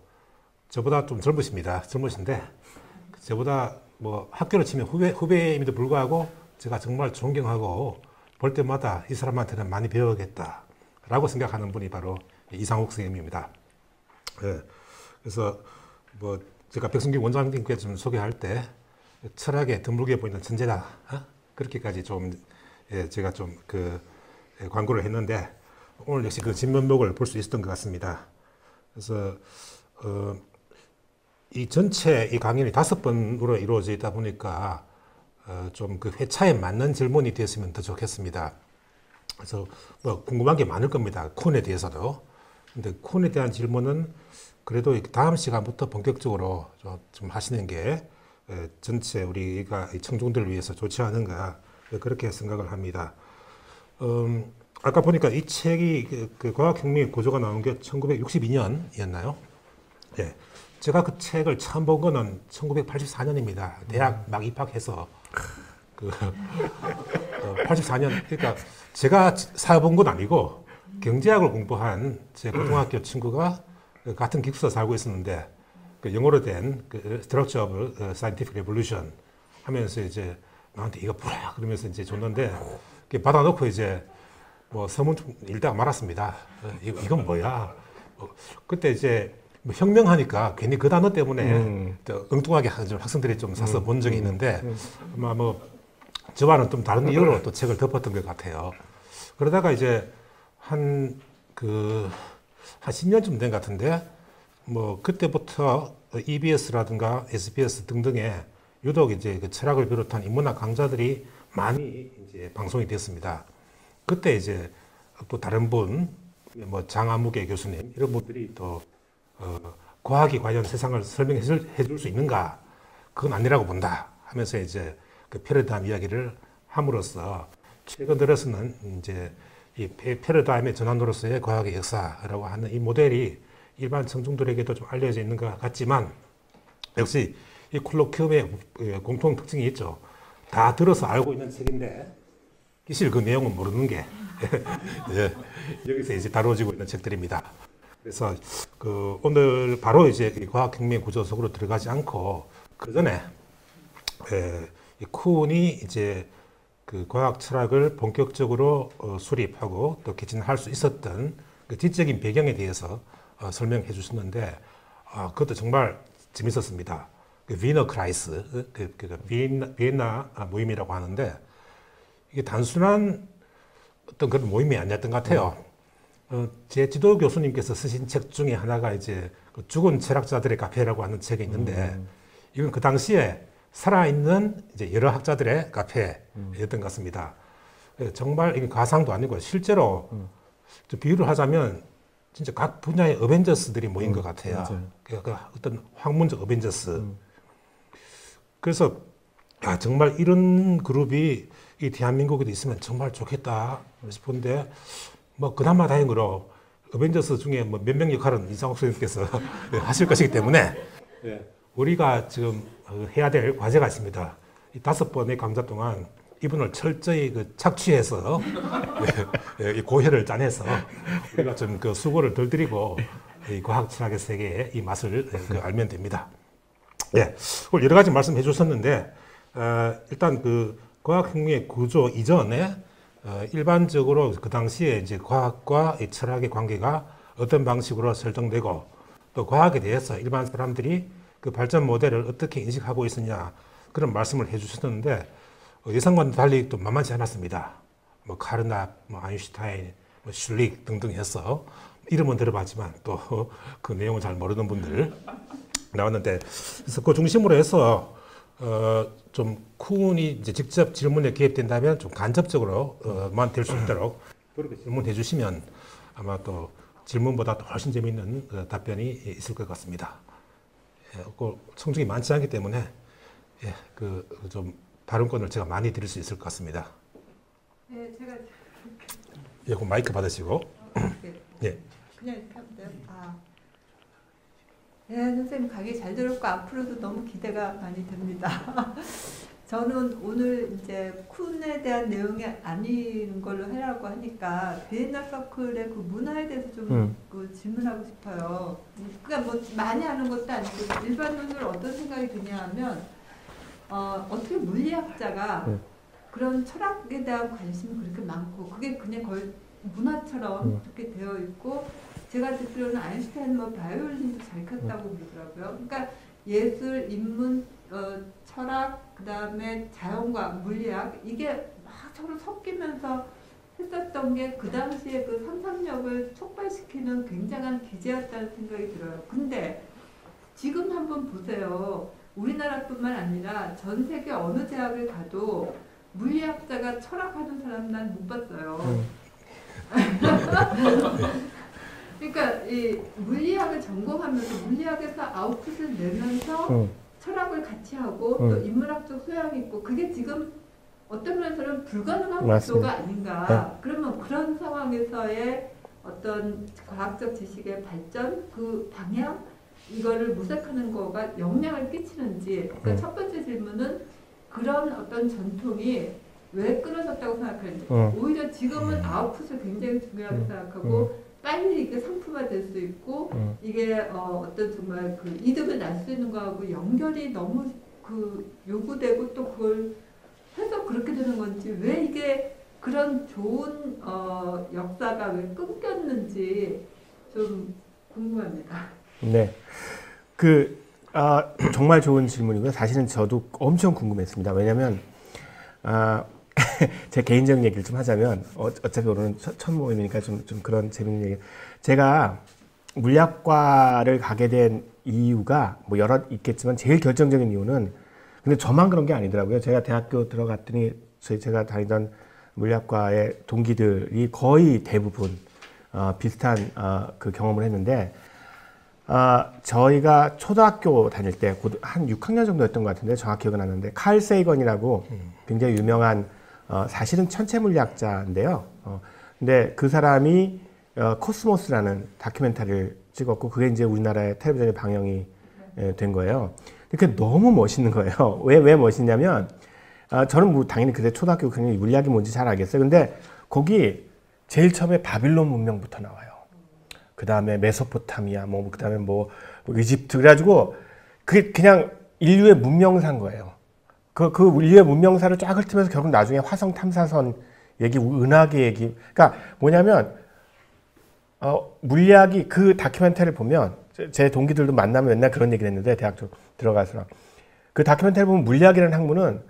[SPEAKER 4] 저보다 좀 젊으신데 저보다 뭐 학교로 치면 후배임에도 불구하고 제가 정말 존경하고 볼 때마다 이 사람한테는 많이 배워야겠다라고 생각하는 분이 바로 이상욱 선생님입니다. 예, 그래서 뭐 제가 백승기 원장님께 좀 소개할 때 철학에 드물게 보이는 천재다, 그렇게까지 좀 제가 좀 그 광고를 했는데 오늘 역시 그 진면목을 볼 수 있었던 것 같습니다. 그래서 이 전체 이 강연이 5번으로 이루어져 있다 보니까 좀 그 회차에 맞는 질문이 되었으면 더 좋겠습니다. 그래서 뭐 궁금한 게 많을 겁니다. 쿤에 대해서도. 근데 쿤에 대한 질문은 그래도 다음 시간부터 본격적으로 좀 하시는 게 전체 우리가 청중들을 위해서 좋지 않은가, 그렇게 생각을 합니다. 아까 보니까 이 책이 그 과학혁명의 구조가 나온 게 1962년이었나요? 예. 제가 그 책을 처음 본 거는 1984년입니다. 대학 막 입학해서. 84년, 그러니까 제가 사본 건 아니고 경제학을 공부한 제 고등학교 친구가 같은 기숙사 살고 있었는데, 그 영어로 된 그 Structure of Scientific Revolution 하면서 이제 나한테 이거 보라 그러면서 이제 줬는데, 받아놓고 이제 뭐 서문 좀 읽다가 말았습니다. 이건 뭐야? 그때 이제 뭐 혁명하니까 괜히 그 단어 때문에 엉뚱하게 학생들이 좀 사서 본 적이 있는데, 아마 뭐 저와는 좀 다른 이유로 또 책을 덮었던 것 같아요. 그러다가 이제 한 10년쯤 된 것 같은데, 뭐 그때부터 EBS라든가 SBS 등등의 유독 이제 그 철학을 비롯한 인문학 강좌들이 많이 이제 방송이 됐습니다. 그때 이제 또 다른 분, 뭐 장아무개 교수님 이런 분들이 또 과학이 과연 세상을 설명해 줄 수 있는가? 그건 아니라고 본다 하면서 이제 그 패러다임 이야기를 함으로써 최근 들어서는 이제 이 패러다임의 전환으로서의 과학의 역사라고 하는 이 모델이 일반 청중들에게도 좀 알려져 있는 것 같지만, 역시 이 콜로퀴움의 공통 특징이 있죠. 다 들어서 알고 있는 책인데 사실 그 내용은 모르는 게 예, 여기서 이제 다뤄지고 있는 책들입니다. 그래서 그 오늘 바로 이제 과학혁명 구조 속으로 들어가지 않고 그 전에 이 쿤이 이제 그 과학 철학을 본격적으로 수립하고 또 개진할 수 있었던 그 지적인 배경에 대해서 설명해 주셨는데 그것도 정말 재밌었습니다. 그 위너 크라이스, 비엔나 모임이라고 하는데 이게 단순한 어떤 그런 모임이 아니었던 것 같아요. 제 지도 교수님께서 쓰신 책 중에 하나가 이제 그 죽은 철학자들의 카페라고 하는 책이 있는데 이건 그 당시에 살아있는 이제 여러 학자들의 카페였던 것 같습니다. 정말 이게 가상도 아니고 실제로 좀 비유를 하자면 진짜 각 분야의 어벤져스들이 모인 것 같아요. 그러니까 어떤 학문적 어벤져스. 그래서 정말 이런 그룹이 이 대한민국에도 있으면 정말 좋겠다 싶은데 뭐 그나마 다행으로 어벤져스 중에 뭐 몇 명 역할은 이상욱 선생님께서 하실 것이기 때문에 우리가 지금 해야 될 과제가 있습니다. 이 5번의 강좌 동안 이분을 철저히 그 착취해서 이 고혈을 짜내서 우리가 좀 그 수고를 덜 들이고 이 과학 철학의 세계의 이 맛을 알면 됩니다. 예, 오늘 여러 가지 말씀해 주셨는데 일단 그 과학혁명의 구조 이전에 일반적으로 그 당시에 이제 과학과 이 철학의 관계가 어떤 방식으로 설정되고 또 과학에 대해서 일반 사람들이 그 발전 모델을 어떻게 인식하고 있었냐 그런 말씀을 해주셨는데 예상과는 달리 또 만만치 않았습니다. 뭐 카르납, 뭐 아인슈타인, 뭐 슐릭 등등 해서 이름은 들어봤지만 또 그 내용을 잘 모르는 분들 나왔는데 그래서 그 중심으로 해서 좀 쿤이 이제 직접 질문에 개입된다면 좀 간접적으로만 될 수 있도록 그렇게 질문해 주시면 아마 또 질문보다 더 훨씬 재미있는 답변이 있을 것 같습니다. 그 성적이 많지 않기 때문에 그 좀 발언권을 제가 많이 드릴 수 있을 것 같습니다.
[SPEAKER 5] 네, 제가
[SPEAKER 4] 그 마이크 받으시고. 예.
[SPEAKER 5] 그냥 이렇게 하면 돼요. 네, 선생님 강의 잘 들었고 앞으로도 너무 기대가 많이 됩니다. 저는 오늘 이제 쿤에 대한 내용이 아닌 걸로 하려고 하니까 비엔나 서클의 그 문화에 대해서 좀 그 질문하고 싶어요. 그러니까 뭐 많이 아는 것도 아니고 일반인으로 어떤 생각이 드냐면 어떻게 물리학자가 그런 철학에 대한 관심이 그렇게 많고 그게 그냥 거의 문화처럼 그렇게 되어 있고 제가 듣기로는 아인슈타인 뭐 바이올린도 잘 켰다고 그러더라고요. 그러니까 예술, 인문, 철학, 그 다음에 자연과학, 물리학 이게 막 서로 섞이면서 했었던 게 그 당시에 그 상상력을 촉발시키는 굉장한 기제였다는 생각이 들어요. 근데 지금 한번 보세요. 우리나라뿐만 아니라 전 세계 어느 대학을 가도 물리학자가 철학하는 사람 난 못 봤어요. 그러니까 이 물리학을 전공하면서 물리학에서 아웃풋을 내면서 철학을 같이 하고 또 인문학적 소양이 있고 그게 지금 어떤 면에서는 불가능한 구조가 아닌가. 그러면 그런 상황에서의 어떤 과학적 지식의 발전, 그 방향 이거를 모색하는 거가 영향을 끼치는지. 그러니까 첫 번째 질문은 그런 어떤 전통이 왜 끊어졌다고 생각하는지. 오히려 지금은 아웃풋을 굉장히 중요하게 생각하고 빨리 이게 상품화될 수 있고 이게 어떤 정말 그 이득을 날 수 있는 거하고 연결이 너무 그 요구되고 또 그걸 해서 그렇게 되는 건지 왜 이게 그런 좋은 역사가 왜 끊겼는지 좀 궁금합니다.
[SPEAKER 3] 네, 정말 좋은 질문이고요. 사실은 저도 엄청 궁금했습니다. 왜냐하면 제 개인적인 얘기를 좀 하자면 어차피 오늘은 첫 모임이니까 좀 그런 재밌는 얘기. 제가 물리학과를 가게 된 이유가 뭐 여러 있겠지만 제일 결정적인 이유는 근데 저만 그런 게 아니더라고요. 제가 대학교 들어갔더니 제가 다니던 물리학과의 동기들이 거의 대부분 비슷한 그 경험을 했는데 저희가 초등학교 다닐 때 한 6학년 정도였던 것 같은데 정확히 기억은 안 나는데 칼 세이건이라고 굉장히 유명한 사실은 천체 물리학자인데요. 근데 그 사람이 코스모스라는 다큐멘터리를 찍었고 그게 이제 우리나라의 텔레비전에 방영이 된 거예요. 그게 너무 멋있는 거예요. 왜 멋있냐면 저는 뭐 당연히 그때 초등학교 그냥 물리학이 뭔지 잘 알겠어요. 근데 거기 제일 처음에 바빌론 문명부터 나와요. 그 다음에 메소포타미아, 그 다음에 뭐 이집트. 그래가지고 그게 그냥 인류의 문명사인 거예요. 그 인류의 문명사를 쫙 훑으면서 결국 나중에 화성 탐사선 얘기, 은하계 얘기. 그러니까 뭐냐면, 물리학이 그 다큐멘터리를 보면, 제 동기들도 만나면 맨날 그런 얘기를 했는데, 대학 들어가서. 그 다큐멘터리를 보면 물리학이라는 학문은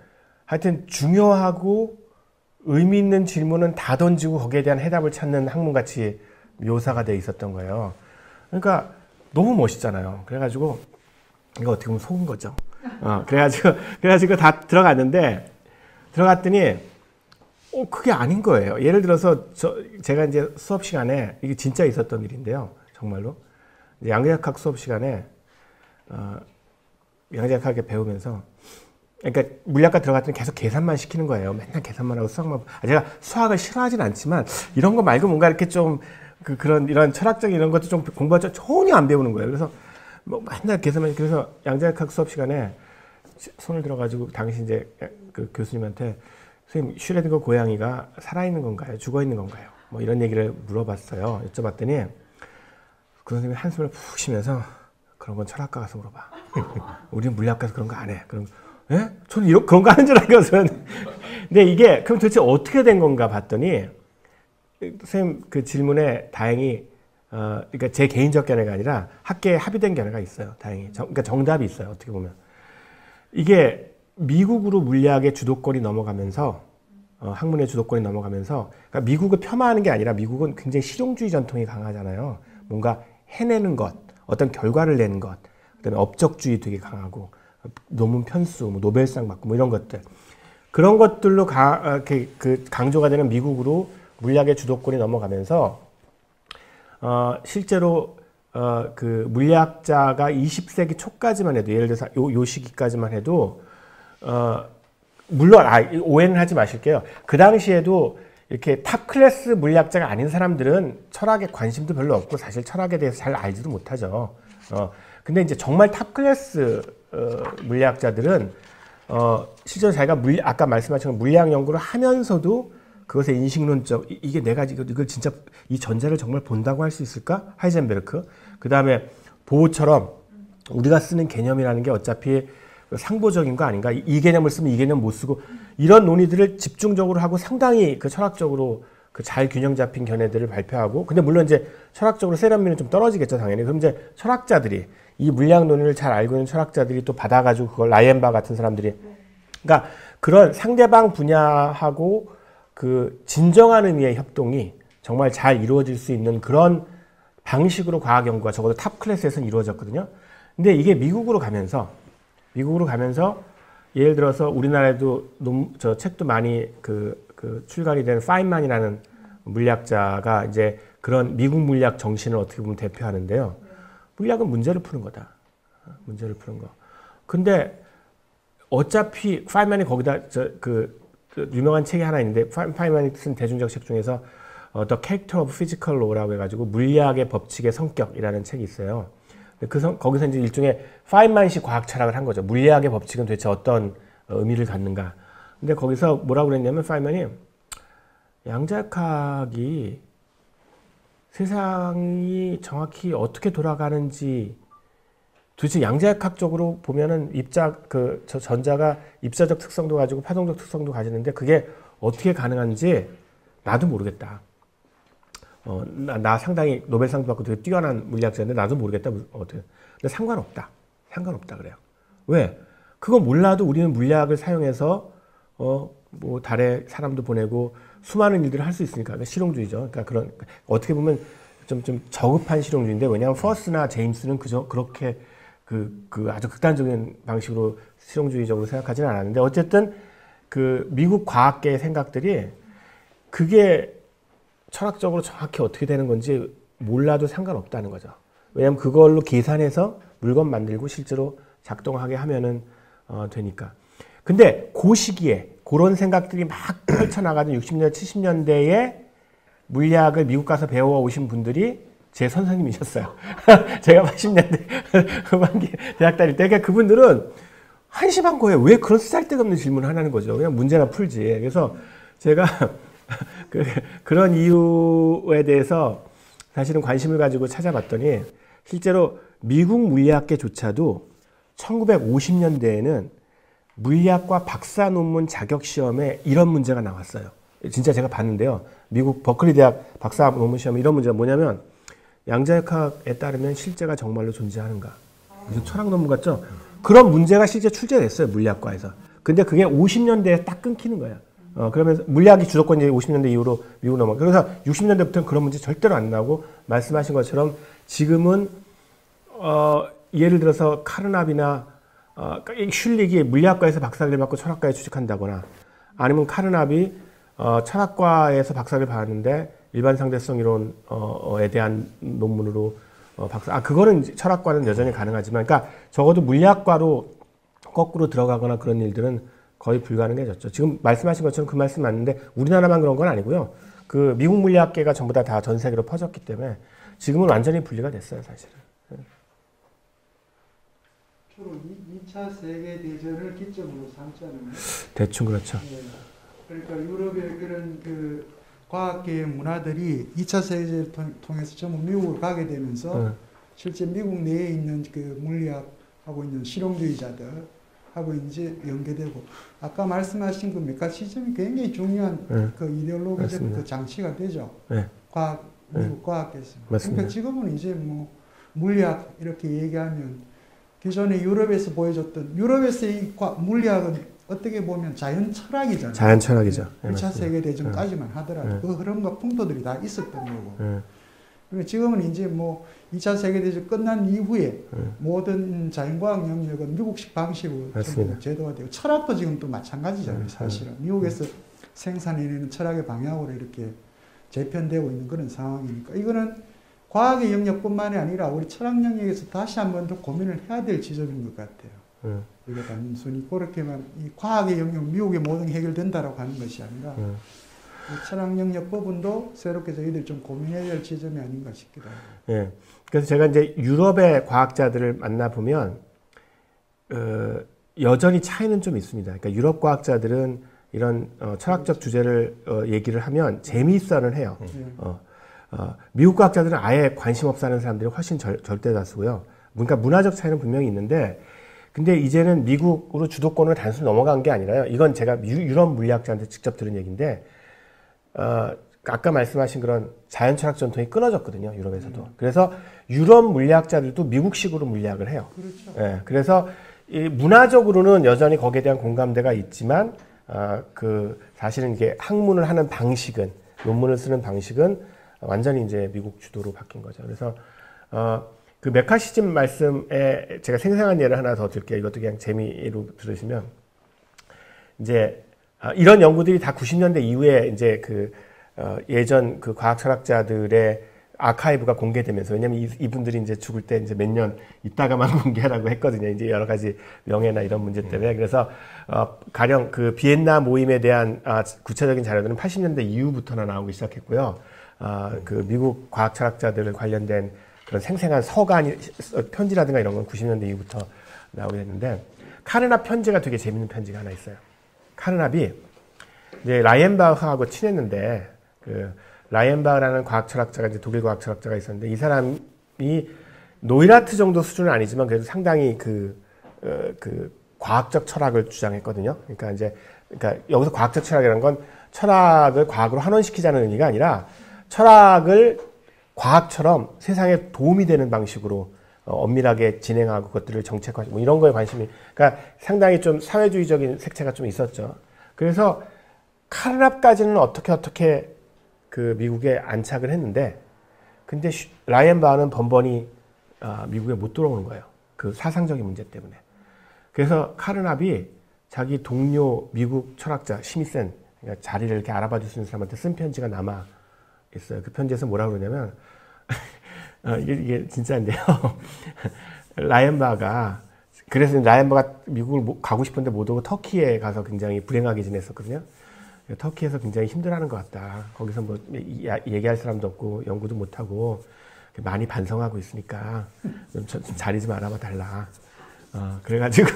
[SPEAKER 3] 하여튼 중요하고 의미 있는 질문은 다 던지고 거기에 대한 해답을 찾는 학문같이 묘사가 돼 있었던 거예요. 그러니까 너무 멋있잖아요. 그래가지고, 이거 어떻게 보면 속은 거죠. 그래가지고 다 들어갔는데, 들어갔더니, 그게 아닌 거예요. 예를 들어서, 제가 이제 수업 시간에, 이게 진짜 있었던 일인데요. 정말로. 양자역학 수업 시간에, 양자역학을 배우면서, 그러니까 물리학과 들어갔더니 계속 계산만 시키는 거예요. 맨날 계산만 하고 수학만. 제가 수학을 싫어하진 않지만, 이런 거 말고 뭔가 이렇게 좀, 이런 철학적인 이런 것도 좀 공부하죠. 전혀 안 배우는 거예요. 그래서, 뭐 맨날 계산만, 그래서 양자역학 수업 시간에 손을 들어가지고, 당시 이제 그 교수님한테, 선생님, 슈레딩거 고양이가 살아있는 건가요? 죽어있는 건가요? 뭐 이런 얘기를 물어봤어요. 여쭤봤더니 그 선생님이 한숨을 푹 쉬면서 그런 건 철학과 가서 물어봐. 우리는 물리학 가서 그런 거 안 해. 예? 저는 그런 거 하는 줄 알고서는. 근데 이게 그럼 도대체 어떻게 된 건가 봤더니 선생님 그 질문에 다행히 그러니까 제 개인적 견해가 아니라 학계에 합의된 견해가 있어요. 다행히. 그러니까 정답이 있어요. 어떻게 보면. 이게 미국으로 물리학의 주도권이 넘어가면서 학문의 주도권이 넘어가면서 그러니까 미국을 폄하하는 게 아니라 미국은 굉장히 실용주의 전통이 강하잖아요. 뭔가 해내는 것, 어떤 결과를 내는 것, 그다음에 업적주의 되게 강하고 논문 편수, 뭐 노벨상 받고 뭐 이런 것들 그런 것들로 강조가 되는 미국으로 물리학의 주도권이 넘어가면서 실제로 그 물리학자가 20세기 초까지만 해도 예를 들어서 요 시기까지만 해도 물론 오해는 하지 마실게요. 그 당시에도 이렇게 탑 클래스 물리학자가 아닌 사람들은 철학에 관심도 별로 없고 사실 철학에 대해서 잘 알지도 못하죠. 근데 이제 정말 탑 클래스 물리학자들은 실제로 자기가 아까 말씀하신 물리학 연구를 하면서도 그것의 인식론적 이게 내가 이걸 진짜 이 전자를 정말 본다고 할 수 있을까? 하이젠베르크. 그 다음에 보호처럼 우리가 쓰는 개념이라는 게 어차피 상보적인 거 아닌가? 이 개념을 쓰면 이 개념 못 쓰고 이런 논의들을 집중적으로 하고 상당히 그 철학적으로 그 잘 균형 잡힌 견해들을 발표하고 근데 물론 이제 철학적으로 세련미는 좀 떨어지겠죠 당연히. 그럼 이제 철학자들이 이 물리학 논의를 잘 알고 있는 철학자들이 또 받아가지고 그걸 라이엔바 같은 사람들이 그러니까 그런 상대방 분야하고 그 진정한 의미의 협동이 정말 잘 이루어질 수 있는 그런 방식으로 과학 연구가 적어도 탑 클래스에서는 이루어졌거든요. 근데 이게 미국으로 가면서 예를 들어서 우리나라에도 저 책도 많이 그 출간이 된 파인만이라는 물리학자가 이제 그런 미국 물리학 정신을 어떻게 보면 대표하는데요. 물리학은 문제를 푸는 거다. 문제를 푸는 거. 근데 어차피 파인만이 거기다 그 유명한 책이 하나 있는데 파인만이 쓴 대중적 책 중에서 The Character of Physical Law라고 해가지고 물리학의 법칙의 성격이라는 책이 있어요. 거기서 이제 일종의 파인만식 과학 철학을 한 거죠. 물리학의 법칙은 도대체 어떤 의미를 갖는가. 근데 거기서 뭐라고 그랬냐면 파인만이 양자역학이 세상이 정확히 어떻게 돌아가는지 도대체 양자역학적으로 보면은 저 전자가 입자적 특성도 가지고 파동적 특성도 가지는데 그게 어떻게 가능한지 나도 모르겠다. 나 상당히 노벨상도 받고 되게 뛰어난 물리학자인데 나도 모르겠다. 어떻게. 근데 상관없다 그래요. 왜? 그거 몰라도 우리는 물리학을 사용해서 뭐 달에 사람도 보내고 수많은 일들을 할 수 있으니까. 그러니까 실용주의죠. 그러니까 어떻게 보면 좀 저급한 실용주의인데 왜냐하면 퍼스나 제임스는 그렇게 그 아주 극단적인 방식으로 실용주의적으로 생각하지는 않았는데 어쨌든 그 미국 과학계의 생각들이 그게 철학적으로 정확히 어떻게 되는 건지 몰라도 상관없다는 거죠. 왜냐하면 그걸로 계산해서 물건 만들고 실제로 작동하게 하면은 되니까. 근데 그 시기에 그런 생각들이 막 펼쳐나가던 60년대, 70년대에 물리학을 미국 가서 배워오신 분들이 제 선생님이셨어요. 제가 80년대 후반기 대학 다닐 때. 그러니까 그분들은 한심한 거예요. 왜 그런 쓰잘데없는 질문을 하는 거죠. 그냥 문제나 풀지. 그래서 제가 그런 이유에 대해서 사실은 관심을 가지고 찾아봤더니 실제로 미국 물리학계조차도 1950년대에는 물리학과 박사 논문 자격 시험에 이런 문제가 나왔어요. 진짜 제가 봤는데요. 미국 버클리 대학 박사 논문 시험에 이런 문제가 뭐냐면 양자역학에 따르면 실제가 정말로 존재하는가? 무슨 철학 논문 같죠? 그런 문제가 실제 출제됐어요. 물리학과에서. 근데 그게 50년대에 딱 끊기는 거예요. 그러면서 물리학이 주도권 이제 50년대 이후로 미국 넘어가. 그래서 60년대부터는 그런 문제 절대로 안 나오고 말씀하신 것처럼 지금은 예를 들어서 카르납이나 슐릭이 물리학과에서 박사학위를 받고 철학과에 취직한다거나 아니면 카르납이 철학과에서 박사학위를 받았는데 일반 상대성 이론에 대한 논문으로 그거는 철학과는 여전히 가능하지만, 그러니까 적어도 물리학과로 거꾸로 들어가거나 그런 일들은 거의 불가능해졌죠. 지금 말씀하신 것처럼 그 말씀 맞는데 우리나라만 그런 건 아니고요. 그 미국 물리학계가 전부 다 전 세계로 퍼졌기 때문에 지금은 완전히 분리가 됐어요, 사실은.
[SPEAKER 1] 주로 2차 세계대전을 기점으로 삼지 않으면
[SPEAKER 3] 대충 그렇죠.
[SPEAKER 1] 그러니까 유럽의 그런 그 과학계의 문화들이 2차 세계대전을 통해서 전부 미국으로 가게 되면서 실제 미국 내에 있는 그 물리학하고 있는 실용주의자들하고 이제 연계되고 아까 말씀하신 그 메카시즘이 굉장히 중요한 그 이데올로기적 그 장치가 되죠. 미국 과학계에서. 그러니까 지금은 이제 뭐 물리학 이렇게 얘기하면 기존에 유럽에서 보여줬던 유럽에서의 물리학은 어떻게 보면 자연 철학이잖아요.
[SPEAKER 3] 자연 철학이죠.
[SPEAKER 1] 1차 세계대전까지만 하더라도 그 흐름과 풍토들이 다 있었던 거고. 그러니까 지금은 이제 뭐 2차 세계대전 끝난 이후에 모든 자연과학 영역은 미국식 방식으로 제도가 되고 철학도 지금 또 마찬가지잖아요. 사실은. 미국에서 생산해내는 철학의 방향으로 이렇게 재편되고 있는 그런 상황이니까 이거는 과학의 영역뿐만이 아니라 우리 철학 영역에서 다시 한 번 더 고민을 해야 될 지점인 것 같아요. 이거 단순히 그렇게만 이 과학의 영역 미국의 모든 게 해결된다라고 하는 것이 아니라 이 철학 영역 부분도 새롭게 저희들 좀 고민해야 될 지점이 아닌가 싶기도 하고.
[SPEAKER 3] 예. 그래서 제가 이제 유럽의 과학자들을 만나 보면 여전히 차이는 좀 있습니다. 그러니까 유럽 과학자들은 이런 철학적 주제를 얘기를 하면 재미있어는 해요. 미국 과학자들은 아예 관심 없어 하는 사람들이 훨씬 절대 다수고요. 그러니까 문화적 차이는 분명히 있는데, 근데 이제는 미국으로 주도권을 단순히 넘어간 게 아니라요. 이건 제가 유럽 물리학자한테 직접 들은 얘기인데, 아까 말씀하신 그런 자연 철학 전통이 끊어졌거든요. 유럽에서도. 그래서 유럽 물리학자들도 미국식으로 물리학을 해요.
[SPEAKER 1] 그렇죠.
[SPEAKER 3] 예, 그래서 이 문화적으로는 여전히 거기에 대한 공감대가 있지만, 사실은 이게 학문을 하는 방식은, 논문을 쓰는 방식은 완전히 이제 미국 주도로 바뀐 거죠. 그래서, 그 메카시즘 말씀에 제가 생생한 예를 하나 더 드릴게요. 이것도 그냥 재미로 들으시면. 이제, 이런 연구들이 다 90년대 이후에 이제 예전 그 과학 철학자들의 아카이브가 공개되면서, 왜냐면 이분들이 이제 죽을 때 이제 몇 년 있다가만 공개하라고 했거든요. 이제 여러 가지 명예나 이런 문제 때문에. 그래서, 가령 그 비엔나 모임에 대한 구체적인 자료들은 80년대 이후부터나 나오기 시작했고요. 그 미국 과학 철학자들 관련된 그런 생생한 서간이, 편지라든가 이런 건 90년대 이후부터 나오게 됐는데, 카르납 편지가 되게 재밌는 편지가 하나 있어요. 카르납이 이제 라이엔바흐하고 친했는데, 라이엔바흐라는 과학 철학자가 이제 독일 과학 철학자가 있었는데, 이 사람이 노이라트 정도 수준은 아니지만 그래도 상당히 과학적 철학을 주장했거든요. 그러니까 여기서 과학적 철학이라는 건 철학을 과학으로 환원시키자는 의미가 아니라 철학을 과학처럼 세상에 도움이 되는 방식으로 엄밀하게 진행하고 그것들을 정책화하고 뭐 이런 거에 관심이, 그러니까 상당히 좀 사회주의적인 색채가 좀 있었죠. 그래서 카르납까지는 어떻게 그 미국에 안착을 했는데, 근데 라이엔바흐는 번번이 미국에 못 들어오는 거예요. 그 사상적인 문제 때문에. 그래서 카르납이 자기 동료 미국 철학자 시미센, 그러니까 자리를 이렇게 알아봐 줄 수 있는 사람한테 쓴 편지가 남아 있어요. 그 편지에서 뭐라고 그러냐면 이게 진짜인데요. 그래서 라이엔바흐가 미국을 가고 싶은데 못 오고 터키에 가서 굉장히 불행하게 지냈었거든요. 터키에서 굉장히 힘들어하는 것 같다. 거기서 뭐 얘기할 사람도 없고 연구도 못하고 많이 반성하고 있으니까 좀 자리 좀 알아봐 달라. 그래가지고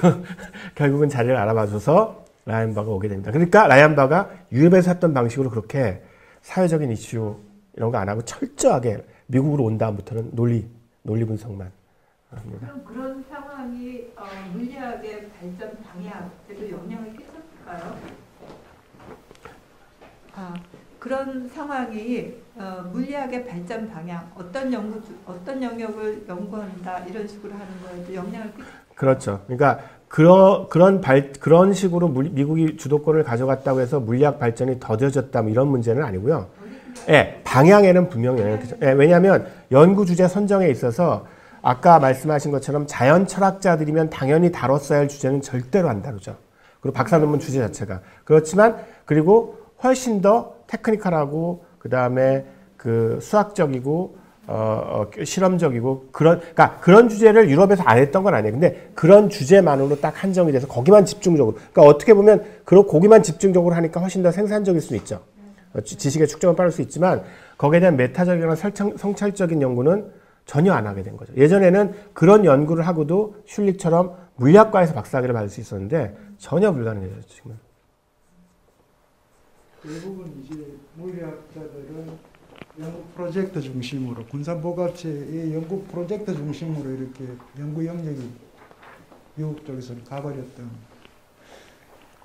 [SPEAKER 3] 결국은 자리를 알아봐줘서 라이언 바가 오게 됩니다. 그러니까 라이언 바가 유럽에서 했던 방식으로 그렇게 사회적인 이슈 이런 거 안 하고 철저하게 미국으로 온 다음부터는 논리 분석만 합니다.
[SPEAKER 5] 그럼 그런 상황이 물리학의 발전 방향에도 영향을 끼쳤을까요? 그런 상황이 물리학의 발전 방향, 어떤 영역을 연구한다 이런 식으로 하는 거에도 영향을 끼쳤을까요?
[SPEAKER 3] 그렇죠. 그러니까 그런 식으로 미국이 주도권을 가져갔다고 해서 물리학 발전이 더뎌졌다 뭐 이런 문제는 아니고요. 예, 방향에는 분명히 영향을 끼쳤죠. 예, 왜냐하면 연구 주제 선정에 있어서 아까 말씀하신 것처럼 자연 철학자들이면 당연히 다뤘어야 할 주제는 절대로 안 다루죠. 그리고 박사 논문 주제 자체가 그렇지만 그리고 훨씬 더 테크니컬하고 그 다음에 그 수학적이고 실험적이고 그러니까 그런 주제를 유럽에서 안 했던 건 아니에요. 근데 그런 주제만으로 딱 한정이 돼서 거기만 집중적으로 그러니까 어떻게 보면 거기만 집중적으로 하니까 훨씬 더 생산적일 수 있죠. 지식의 축적은 빠를 수 있지만 거기에 대한 메타적이나 성찰적인 연구는 전혀 안 하게 된 거죠. 예전에는 그런 연구를 하고도 슐리처럼 물리학과에서 박사학위를 받을 수 있었는데 전혀 불가능해졌죠. 지금은.
[SPEAKER 1] 대부분 이제 물리학자들은 연구 프로젝트 중심으로 군산복합체의 연구 프로젝트 중심으로 이렇게 연구 영역이 미국 쪽에서는 가버렸던.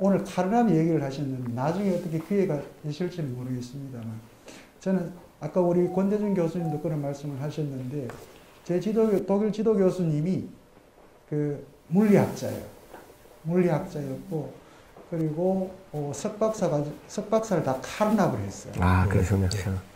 [SPEAKER 1] 오늘 카르납 얘기를 하셨는데 나중에 어떻게 기회가 되실지는 모르겠습니다만 저는 아까 우리 권대중 교수님도 그런 말씀을 하셨는데 제 독일 지도 교수님이 그 물리학자예요. 물리학자였고 그리고 석박사를 다 카르납을 했어요.
[SPEAKER 3] 그러셨네요.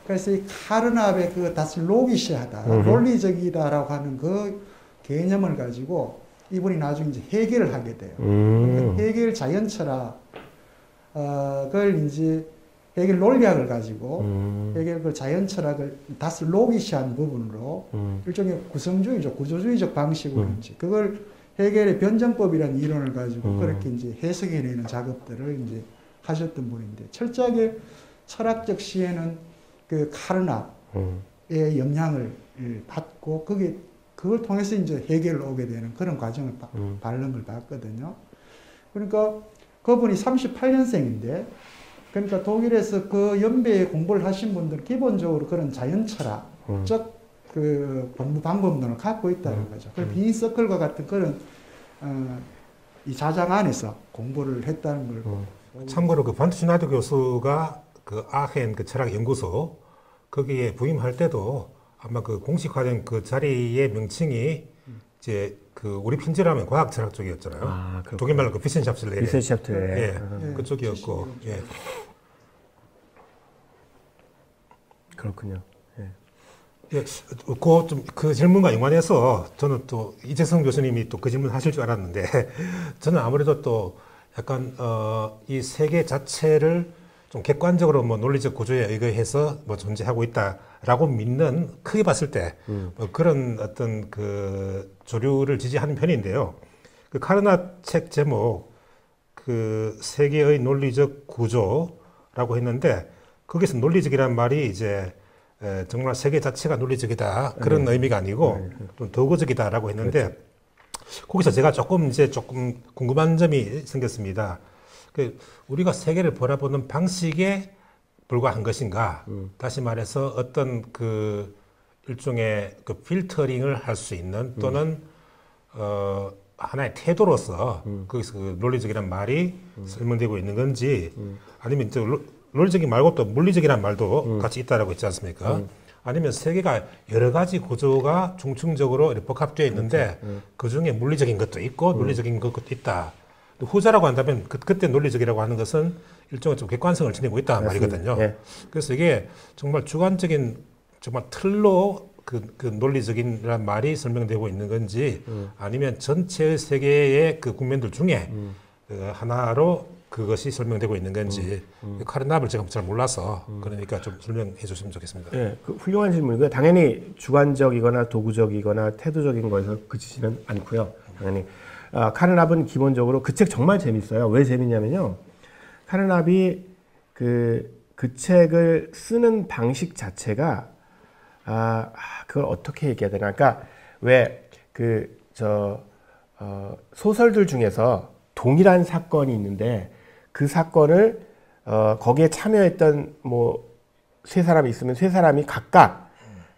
[SPEAKER 1] 그래서 이 카르납의 그 다스 로기시하다, 논리적이다라고 하는 그 개념을 가지고 이분이 나중에 이제 해결을 하게 돼요. 그러니까 해결 자연 철학을 이제 해결 논리학을 가지고 해결 그 자연 철학을 다스 로기시한 부분으로 일종의 구성주의적, 구조주의적 방식으로 이제 그걸 해결의 변정법이라는 이론을 가지고 그렇게 이제 해석해내는 작업들을 이제 하셨던 분인데 철저하게 철학적 시에는 그 카르납의 영향을 받고 그걸 통해서 이제 해결을 오게 되는 그런 과정을 밟는 걸 봤거든요. 그러니까 그분이 38년생인데 그러니까 독일에서 그 연배에 공부를 하신 분들은 기본적으로 그런 자연 철학적 그 공부 방법론을 갖고 있다는 거죠. 그 비니서클과 같은 그런 이 자장 안에서 공부를 했다는 걸.
[SPEAKER 4] 참고로 그 반투슈나드 교수가 그 아헨 그 철학 연구소 거기에 부임할 때도 아마 그 공식화된 그 자리의 명칭이 이제 그 우리 편지라면 과학 철학 쪽이었잖아요. 독일말로 그 비센샤프트레.
[SPEAKER 3] 비센샤프트레.
[SPEAKER 4] 예, 그쪽이었고. 예.
[SPEAKER 3] 그렇군요.
[SPEAKER 4] 예, 그 질문과 연관해서 저는 또 이재성 교수님이 또 그 질문 하실 줄 알았는데 저는 아무래도 또 약간 이 세계 자체를 좀 객관적으로 뭐 논리적 구조에 의거해서 뭐 존재하고 있다라고 믿는 크게 봤을 때 뭐 그런 어떤 그 조류를 지지하는 편인데요. 그 카르납 책 제목 그 세계의 논리적 구조라고 했는데 거기서 논리적이란 말이 이제 정말 세계 자체가 논리적이다 그런 의미가 아니고 좀 도구적이다라고 했는데 거기서 제가 조금 궁금한 점이 생겼습니다. 그 우리가 세계를 바라보는 방식에 불과한 것인가? 다시 말해서 어떤 그 일종의 그 필터링을 할 수 있는 또는 하나의 태도로서 거기서 그 논리적이란 말이 설명되고 있는 건지 아니면 이제 논리적인 말고 또 물리적이란 말도 같이 있다라고 있지 않습니까? 아니면 세계가 여러 가지 구조가 중층적으로 이렇게 복합되어 있는데 그 중에 물리적인 것도 있고 논리적인 것도 있다. 후자라고 한다면 그때 논리적이라고 하는 것은 일종의 좀 객관성을 지니고 있다는 말이거든요. 예. 그래서 이게 정말 주관적인 정말 틀로 그 논리적인이라는 말이 설명되고 있는 건지 아니면 전체의 세계의 그 국면들 중에 그 하나로 그것이 설명되고 있는 건지 카르납을 제가 잘 몰라서 그러니까 좀 설명해 주시면 좋겠습니다.
[SPEAKER 3] 네, 그 훌륭한 질문이고요. 당연히 주관적이거나 도구적이거나 태도적인 거에서 그치지는 않고요. 당연히 카르납은 기본적으로 그 책 정말 재밌어요. 왜 재밌냐면요. 카르납이 그 책을 쓰는 방식 자체가 그걸 어떻게 얘기해야 되나? 그러니까 왜 소설들 중에서 동일한 사건이 있는데 그 사건을 거기에 참여했던 뭐 세 사람이 있으면 세 사람이 각각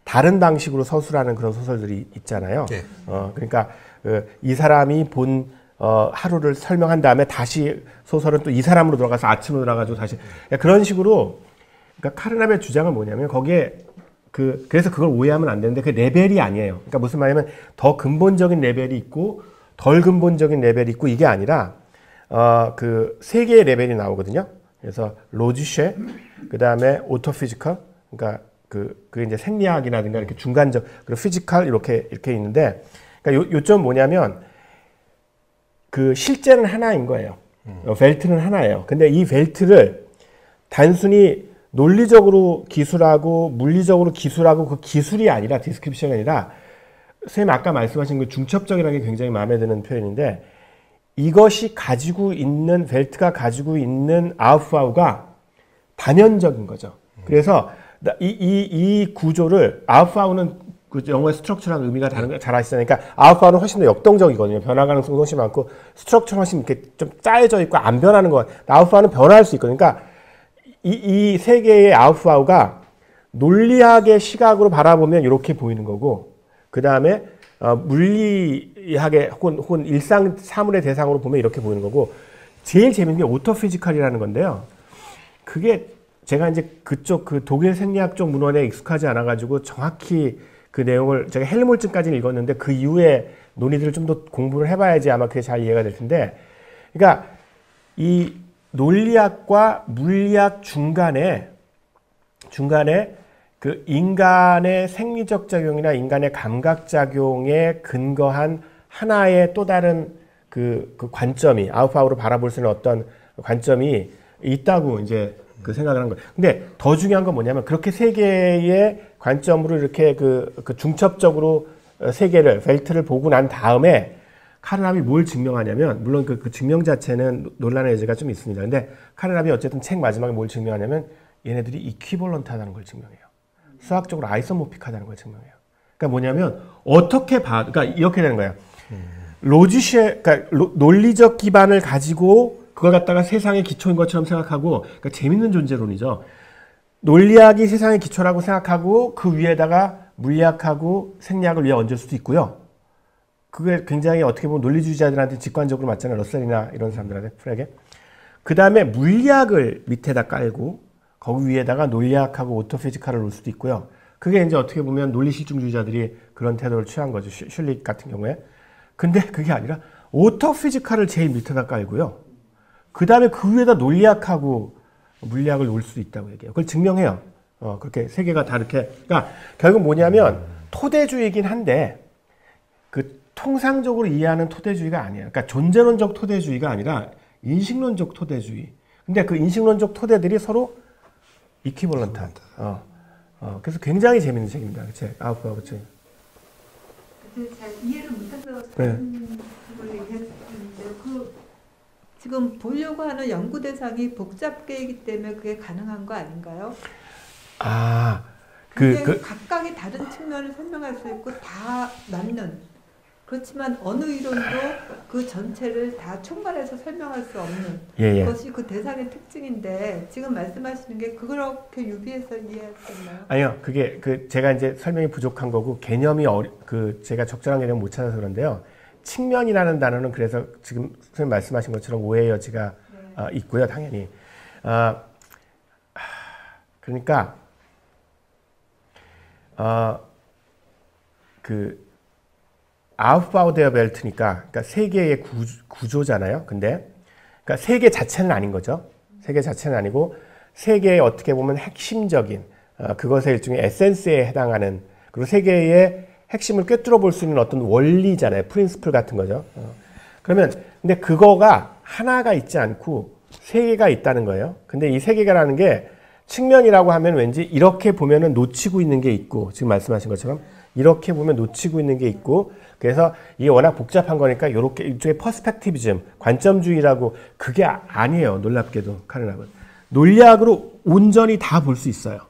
[SPEAKER 3] 다른 방식으로 서술하는 그런 소설들이 있잖아요.
[SPEAKER 4] 네.
[SPEAKER 3] 그러니까 이 사람이 본 하루를 설명한 다음에 다시 소설은 또 이 사람으로 돌아가서 아침으로 돌아가지고 다시 그런 식으로. 그러니까 카르납의 주장은 뭐냐면 거기에 그래서 그걸 오해하면 안 되는데 그 레벨이 아니에요. 그러니까 무슨 말이냐면 더 근본적인 레벨이 있고 덜 근본적인 레벨이 있고 이게 아니라 그 세 개의 레벨이 나오거든요. 그래서 로지쉐, 그 다음에 오토피지컬, 그러니까 그게 이제 생리학이라든가 이렇게 중간적 그리고 피지컬 이렇게 있는데, 그러니까 요점 뭐냐면 그 실제는 하나인 거예요. 벨트는 하나예요. 근데 이 벨트를 단순히 논리적으로 기술하고 물리적으로 기술하고 그 기술이 아니라 디스크립션이 아니라 선생님 아까 말씀하신 그 중첩적이라는 게 굉장히 마음에 드는 표현인데 이것이 가지고 있는 벨트가 가지고 있는 아우프아우가 단연적인 거죠. 그래서 이 구조를 아우프아우는 그 영어의 스트럭처랑 의미가 다른 거 잘 아시잖아요. 그러니까 아우프아우는 훨씬 더 역동적이거든요. 변화 가능성이 훨씬 많고 스트럭처는 훨씬 이렇게 좀 짜여져 있고 안 변하는 거. 아우프아우는 변화할 수 있거든요. 그러니까 이 세 개의 아우프아우가 논리학의 시각으로 바라보면 이렇게 보이는 거고 그 다음에 물리학의 혹은 일상 사물의 대상으로 보면 이렇게 보이는 거고 제일 재밌는 게 오토피지컬이라는 건데요. 그게 제가 이제 그쪽 그 독일 생리학 쪽 문헌에 익숙하지 않아가지고 정확히 그 내용을 제가 헬몰츠까지는 읽었는데 그 이후에 논의들을 좀 더 공부를 해봐야지 아마 그게 잘 이해가 될 텐데 그러니까 이 논리학과 물리학 중간에 그 인간의 생리적 작용이나 인간의 감각 작용에 근거한 하나의 또 다른 그 관점이 아우프아우로 바라볼 수 있는 어떤 관점이 있다고 이제 그 생각을 한 거예요. 근데 더 중요한 건 뭐냐면 그렇게 세 개의 관점으로 이렇게 그 중첩적으로 세 개를 벨트를 보고 난 다음에 카르납이 뭘 증명하냐면 물론 그 증명 자체는 논란의 여지가 좀 있습니다. 근데 카르납이 어쨌든 책 마지막에 뭘 증명하냐면 얘네들이 이퀴벌런트하다는 걸 증명해요. 수학적으로 아이소모픽하다는 걸 증명해요. 그러니까 뭐냐면 어떻게 그러니까 이렇게 되는 거예요. 그러니까 논리적 기반을 가지고 그걸 갖다가 세상의 기초인 것처럼 생각하고 그러니까 재밌는 존재론이죠. 논리학이 세상의 기초라고 생각하고 그 위에다가 물리학하고 생리학을 위에 얹을 수도 있고요. 그게 굉장히 어떻게 보면 논리주의자들한테 직관적으로 맞잖아요. 러셀이나 이런 사람들한테 프레게. 그 다음에 물리학을 밑에다 깔고 거기 위에다가 논리학하고 오토피지컬을 놓을 수도 있고요. 그게 이제 어떻게 보면 논리실증주의자들이 그런 태도를 취한 거죠. 슐릭 같은 경우에. 근데 그게 아니라 오토피지컬을 제일 밑에다 깔고요. 그 다음에 그 위에다 논리학하고 물리학을 놓을 수도 있다고 얘기해요. 그걸 증명해요. 그렇게 세 개가 다 이렇게. 그러니까 결국 뭐냐면 토대주의이긴 한데 그 통상적으로 이해하는 토대주의가 아니에요. 그러니까 존재론적 토대주의가 아니라 인식론적 토대주의. 근데 그 인식론적 토대들이 서로 이퀴벌런트한. 그래서 굉장히 재밌는 책입니다. 그 책. 아우프아우 책.
[SPEAKER 5] 잘 이해를 못해서
[SPEAKER 3] 네.
[SPEAKER 5] 그걸 얘기했는데 지금 보려고 하는 연구 대상이 복잡계이기 때문에 그게 가능한 거 아닌가요? 각각의 다른 측면을 설명할 수 있고 다 맞는. 그렇지만 어느 이론도 그 전체를 다 총괄해서 설명할 수 없는 그것이 그 대상의 특징인데 지금 말씀하시는 게 그렇게 유비해서 이해하셨나요?
[SPEAKER 3] 아니요, 그게 제가 이제 설명이 부족한 거고 개념이 제가 적절한 개념을 못 찾아서 그런데요. 측면이라는 단어는 그래서 지금 선생님 말씀하신 것처럼 오해의 여지가 있고요, 당연히. 그러니까 아우프아우 데어 벨트니까 그러니까 세계의 구조잖아요. 근데 그러니까 세계 자체는 아닌 거죠. 세계 자체는 아니고 세계의 어떻게 보면 핵심적인 그것의 일종의 에센스에 해당하는 그리고 세계의 핵심을 꿰뚫어 볼 수 있는 어떤 원리잖아요. 프린시플 같은 거죠. 그러면 근데 그거가 하나가 있지 않고 세 개가 있다는 거예요. 근데 이 세 개가라는 게 측면이라고 하면 왠지 이렇게 보면은 놓치고 있는 게 있고 지금 말씀하신 것처럼 이렇게 보면 놓치고 있는 게 있고 그래서 이게 워낙 복잡한 거니까 이렇게 일종의 퍼스펙티비즘, 관점주의라고 그게 아니에요. 놀랍게도 카르납은 논리학으로 온전히 다 볼 수 있어요.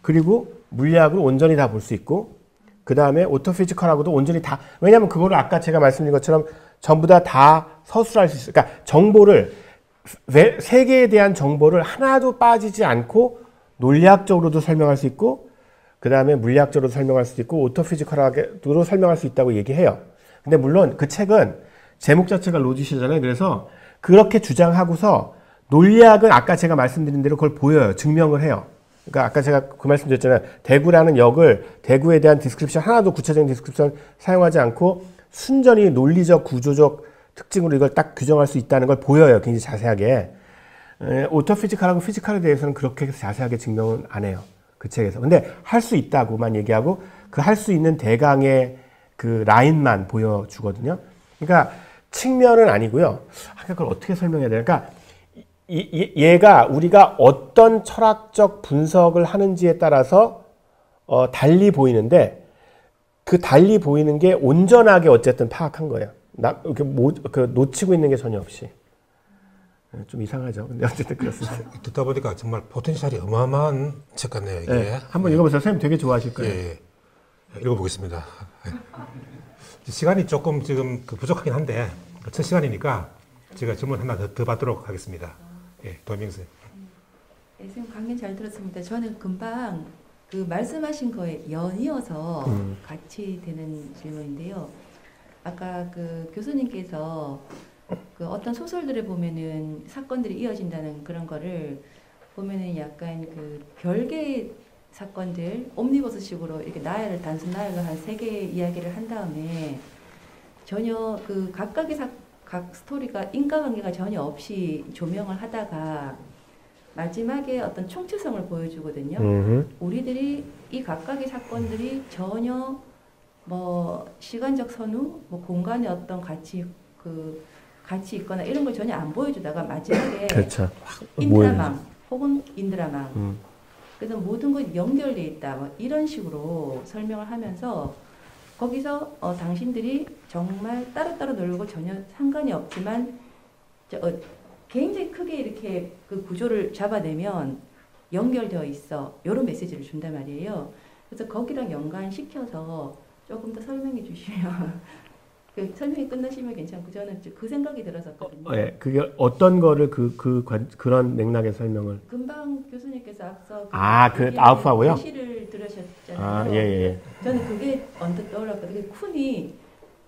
[SPEAKER 3] 그리고 물리학으로 온전히 다 볼 수 있고 그 다음에 오토피지컬하고도 온전히 다 왜냐하면 그거를 아까 제가 말씀드린 것처럼 전부 다 서술할 수 있어요. 그러니까 정보를 세계에 대한 정보를 하나도 빠지지 않고 논리학적으로도 설명할 수 있고 그 다음에 물리학적으로 설명할 수 있고 오토피지컬하게도 설명할 수 있다고 얘기해요. 근데 물론 그 책은 제목 자체가 로지시잖아요. 그래서 그렇게 주장하고서 논리학은 아까 제가 말씀드린 대로 그걸 보여요. 증명을 해요. 그러니까 아까 제가 그 말씀드렸잖아요. 대구라는 역을 대구에 대한 디스크립션 하나도 구체적인 디스크립션 사용하지 않고 순전히 논리적 구조적 특징으로 이걸 딱 규정할 수 있다는 걸 보여요. 굉장히 자세하게. 오토피지컬하고 피지컬에 대해서는 그렇게 자세하게 증명은 안 해요. 그 책에서. 근데 할 수 있다고만 얘기하고 그 할 수 있는 대강의 그 라인만 보여주거든요. 그러니까 측면은 아니고요. 그걸 어떻게 설명해야 돼요? 그러니까 얘가 우리가 어떤 철학적 분석을 하는지에 따라서 달리 보이는데 그 달리 보이는 게 온전하게 어쨌든 파악한 거예요. 이렇게 놓치고 있는 게 전혀 없이. 좀 이상하죠. 근데 어쨌든 그렇습니다.
[SPEAKER 4] 듣다 보니까 정말 포텐셜이 어마어마한 책 같네요. 이게.
[SPEAKER 3] 네, 한번 읽어보세요. 선생님 되게 좋아하실 거예요.
[SPEAKER 4] 예. 읽어보겠습니다. 시간이 조금 지금 부족하긴 한데 첫 시간이니까 제가 질문 하나 더 받도록 하겠습니다. 예, 도민생.
[SPEAKER 6] 네, 선생님 강연 잘 들었습니다. 저는 금방 그 말씀하신 거에 연이어서 같이 되는 질문인데요. 아까 그 교수님께서 그 어떤 소설들을 보면은 사건들이 이어진다는 그런 거를 보면은 약간 그 별개의 사건들 옴니버스식으로 이렇게 나열을 단순 나열로 한 3개의 이야기를 한 다음에 전혀 그 각 스토리가 인과관계가 전혀 없이 조명을 하다가 마지막에 어떤 총체성을 보여주거든요. 우리들이 이 각각의 사건들이 전혀 뭐 시간적 선후, 뭐 공간의 어떤 같이 있거나 이런 걸 전혀 안 보여주다가 마지막에
[SPEAKER 3] 그렇죠.
[SPEAKER 6] 인드라망 혹은 인드라망 그래서 모든 것이 연결돼 있다 뭐 이런 식으로 설명을 하면서 거기서 당신들이 정말 따로따로 놀고 전혀 상관이 없지만 굉장히 크게 이렇게 그 구조를 잡아내면 연결되어 있어 이런 메시지를 준단 말이에요. 그래서 거기랑 연관시켜서 조금 더 설명해 주시면 그 설명이 끝나시면 괜찮고 저는 그 생각이 들었었거든요.
[SPEAKER 3] 네, 그게 어떤 거를 그런 맥락의 설명을
[SPEAKER 6] 금방 교수님께서 앞서
[SPEAKER 3] 그 아웃하고요?
[SPEAKER 6] 예시를 들으셨잖아요.
[SPEAKER 3] 아, 예.
[SPEAKER 6] 저는 그게 언뜻 떠올랐거든요. 쿤이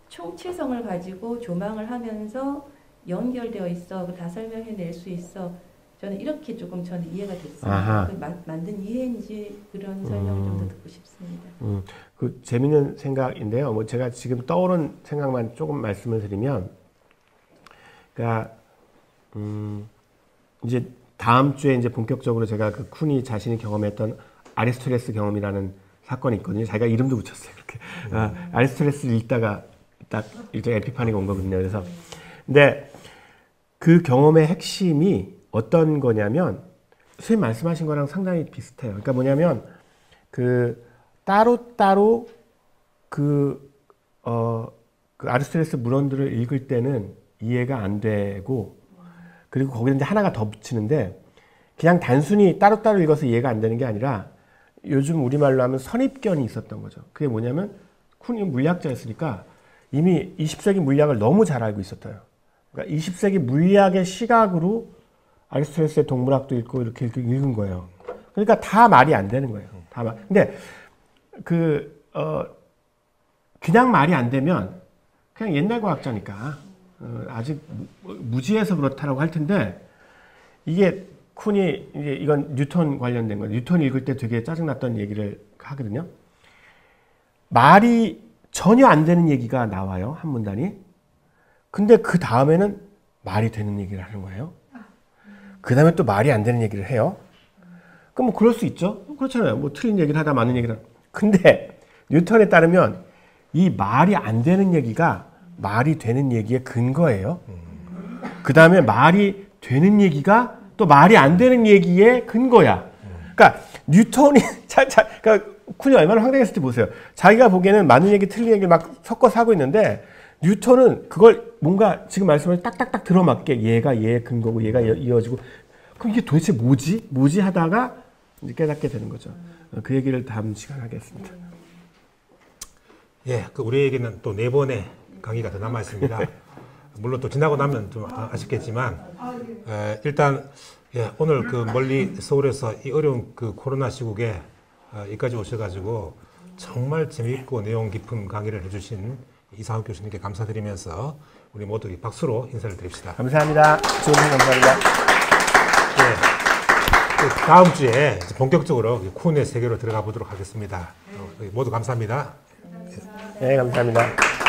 [SPEAKER 6] 총체성을 가지고 조망을 하면서 연결되어 있어. 다 설명해낼 수 있어. 저는 이렇게 조금 저는 이해가 됐어요. 만든 이해인지 그런 설명을 좀 더 듣고 싶습니다.
[SPEAKER 3] 그 재밌는 생각인데요. 뭐 제가 지금 떠오른 생각만 조금 말씀을 드리면, 그러니까 이제 다음 주에 이제 본격적으로 제가 그 쿤이 자신이 경험했던 아리스토텔레스 경험이라는 사건이 있거든요. 자기가 이름도 붙였어요. 그렇게 아리스토텔레스를 읽다가 딱 일종의 에피파니가 온 거거든요. 그래서 근데 그 경험의 핵심이 어떤 거냐면 선생님 말씀하신 거랑 상당히 비슷해요. 그러니까 뭐냐면 그 따로따로 그 아리스토텔레스 문헌들을 읽을 때는 이해가 안 되고 그리고 거기에 이제 하나가 더 붙이는데 그냥 단순히 따로따로 읽어서 이해가 안 되는 게 아니라 요즘 우리말로 하면 선입견이 있었던 거죠. 그게 뭐냐면 쿤이 물리학자였으니까 이미 20세기 물리학을 너무 잘 알고 있었어요. 그러니까 20세기 물리학의 시각으로 아리스토텔레스의 동물학도 읽고 이렇게 읽은 거예요. 그러니까 다 말이 안 되는 거예요. 근데 그냥 말이 안 되면 그냥 옛날 과학자니까 아직 무지해서 그렇다라고 할 텐데 이게 쿤이 이건 뉴턴 관련된 거예요. 뉴턴 읽을 때 되게 짜증났던 얘기를 하거든요. 말이 전혀 안 되는 얘기가 나와요. 한 문단이. 근데 그 다음에는 말이 되는 얘기를 하는 거예요. 그 다음에 또 말이 안 되는 얘기를 해요. 그럼 뭐 그럴 수 있죠. 그렇잖아요. 뭐 틀린 얘기를 하다 맞는 얘기를 하다. 근데 뉴턴에 따르면 이 말이 안 되는 얘기가 말이 되는 얘기의 근거예요. 그 다음에 말이 되는 얘기가 또 말이 안 되는 얘기의 근거야. 그러니까 뉴턴이 그러니까 쿤이 얼마나 황당했을지 보세요. 자기가 보기에는 맞는 얘기 틀린 얘기를 막 섞어서 하고 있는데 뉴턴은 그걸 뭔가 지금 말씀을 딱딱딱 들어맞게 얘가 얘의 근거고 얘가 이어지고 그럼 이게 도대체 뭐지 하다가 이제 깨닫게 되는 거죠. 그 얘기를 다음 시간에 하겠습니다.
[SPEAKER 4] 예, 우리에게는 또 4번의 강의가 더 남아 있습니다. 물론 또 지나고 나면 좀 아쉽겠지만 일단 오늘 그 멀리 서울에서 이 어려운 그 코로나 시국에 여기까지 오셔가지고 정말 재미있고 내용 깊은 강의를 해주신 이상욱 교수님께 감사드리면서 우리 모두 박수로 인사를 드립시다.
[SPEAKER 3] 감사합니다. 좋은 감사합니다.
[SPEAKER 4] 다음 주에 본격적으로 쿤의 세계로 들어가 보도록 하겠습니다. 모두 감사합니다.
[SPEAKER 3] 네, 감사합니다.